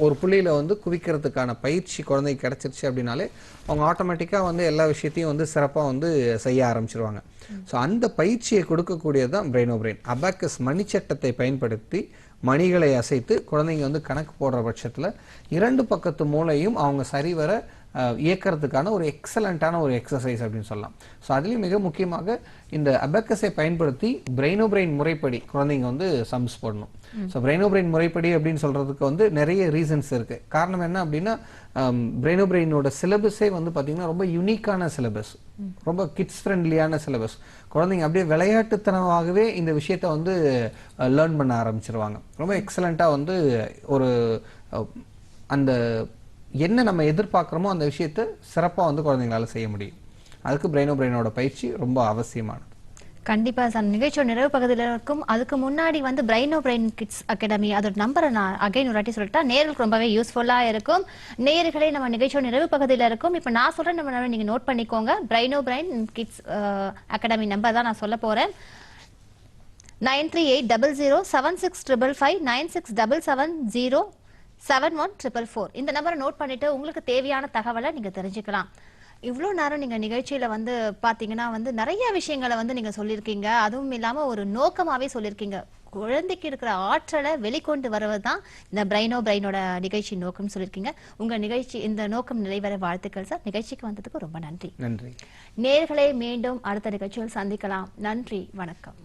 ஒரு புள்ளியில் வந்து குவிக்கிறதுக்கான பயிற்சி குழந்தைக்கு கிடச்சிருச்சு அப்படின்னாலே அவங்க ஆட்டோமேட்டிக்காக வந்து எல்லா விஷயத்தையும் வந்து சிறப்பாக வந்து செய்ய ஆரம்பிச்சிருவாங்க. ஸோ அந்த பயிற்சியை கொடுக்கக்கூடியது தான் பிரெயின். அபாக்கஸ் மணிச்சட்டத்தை பயன்படுத்தி மணிகளை அசைத்து குழந்தைங்க வந்து கணக்கு போடுற பட்சத்தில் 2 பக்கத்து மூளையும் அவங்க சரிவர இயக்கிறதுக்கான ஒரு எக்ஸலண்ட்டான ஒரு எக்ஸசைஸ் அப்படின்னு சொல்லலாம். ஸோ அதுலேயும் மிக முக்கியமாக இந்த அபக்கஸை பயன்படுத்தி பிரெயினோ பிரெயின் முறைப்படி குழந்தைங்க வந்து சம்ஸ் போடணும். ஸோ பிரெயினோ பிரெயின் முறைப்படி அப்படின்னு சொல்றதுக்கு வந்து நிறைய ரீசன்ஸ் இருக்கு. காரணம் என்ன அப்படின்னா பிரெயினோ பிரெயினோட சிலபஸே வந்து பார்த்தீங்கன்னா ரொம்ப யூனிக்கான சிலபஸ், ரொம்ப கிட்ஸ் ஃப்ரெண்ட்லியான சிலபஸ். குழந்தைங்க அப்படியே விளையாட்டுத்தனமாகவே இந்த விஷயத்த வந்து லேர்ன் பண்ண ஆரம்பிச்சிருவாங்க. ரொம்ப எக்ஸலண்ட்டாக வந்து ஒரு அந்த என்ன நம்ம எதிர்பார்க்குறோமோ அந்த விஷயத்த சிறப்பாக வந்து குழந்தைங்களால செய்ய முடியும். அதுக்கு பிரெயினோ பிரெயினோட பயிற்சி ரொம்ப அவசியமானது. கண்டிப்பா சார். நிகழ்ச்சியோட நிறைவு பகுதியில் இருக்கும். அதுக்கு முன்னாடி வந்து பிரெயினோ பிரெயின் கிட்ஸ் அகாடமி அதோட நம்பரை நான் அகைன் ஒரு வாட்டி சொல்லிட்டா நேர்களுக்கு ரொம்பவே யூஸ்ஃபுல்லா இருக்கும். நேயர்களே நம்ம நிகழ்ச்சியோட நிறைவு பகுதியில் இருக்கும். இப்போ நான் சொல்றேன், நம்ம நீங்க நோட் பண்ணிக்கோங்க. பிரெயினோ பிரெயின் கிட்ஸ் அகாடமி நம்பர் தான் நான் சொல்ல போறேன். 9380076555 9677071444. இந்த நம்பரை நோட் பண்ணிட்டு உங்களுக்கு தேவையான தகவலை நீங்க தெரிஞ்சுக்கலாம். இவ்வளோ நேரம் நீங்க நிகழ்ச்சியில வந்து பாத்தீங்கன்னா வந்து நிறைய விஷயங்களை வந்து நீங்க சொல்லியிருக்கீங்க. அதுவும் இல்லாம ஒரு நோக்கமாவே சொல்லியிருக்கீங்க. குழந்தைக்கு இருக்கிற ஆற்றலை வெளிக்கொண்டு வருவதுதான் இந்த பிரெயினோட நிகழ்ச்சி நோக்கம் சொல்லியிருக்கீங்க. உங்க நிகழ்ச்சி இந்த நோக்கம் நிறைவேற வாழ்த்துக்கள் சார். நிகழ்ச்சிக்கு வந்ததுக்கு ரொம்ப நன்றி. நன்றி. நேயர்களே, மீண்டும் அடுத்த நிகழ்ச்சியில் சந்திக்கலாம். நன்றி, வணக்கம்.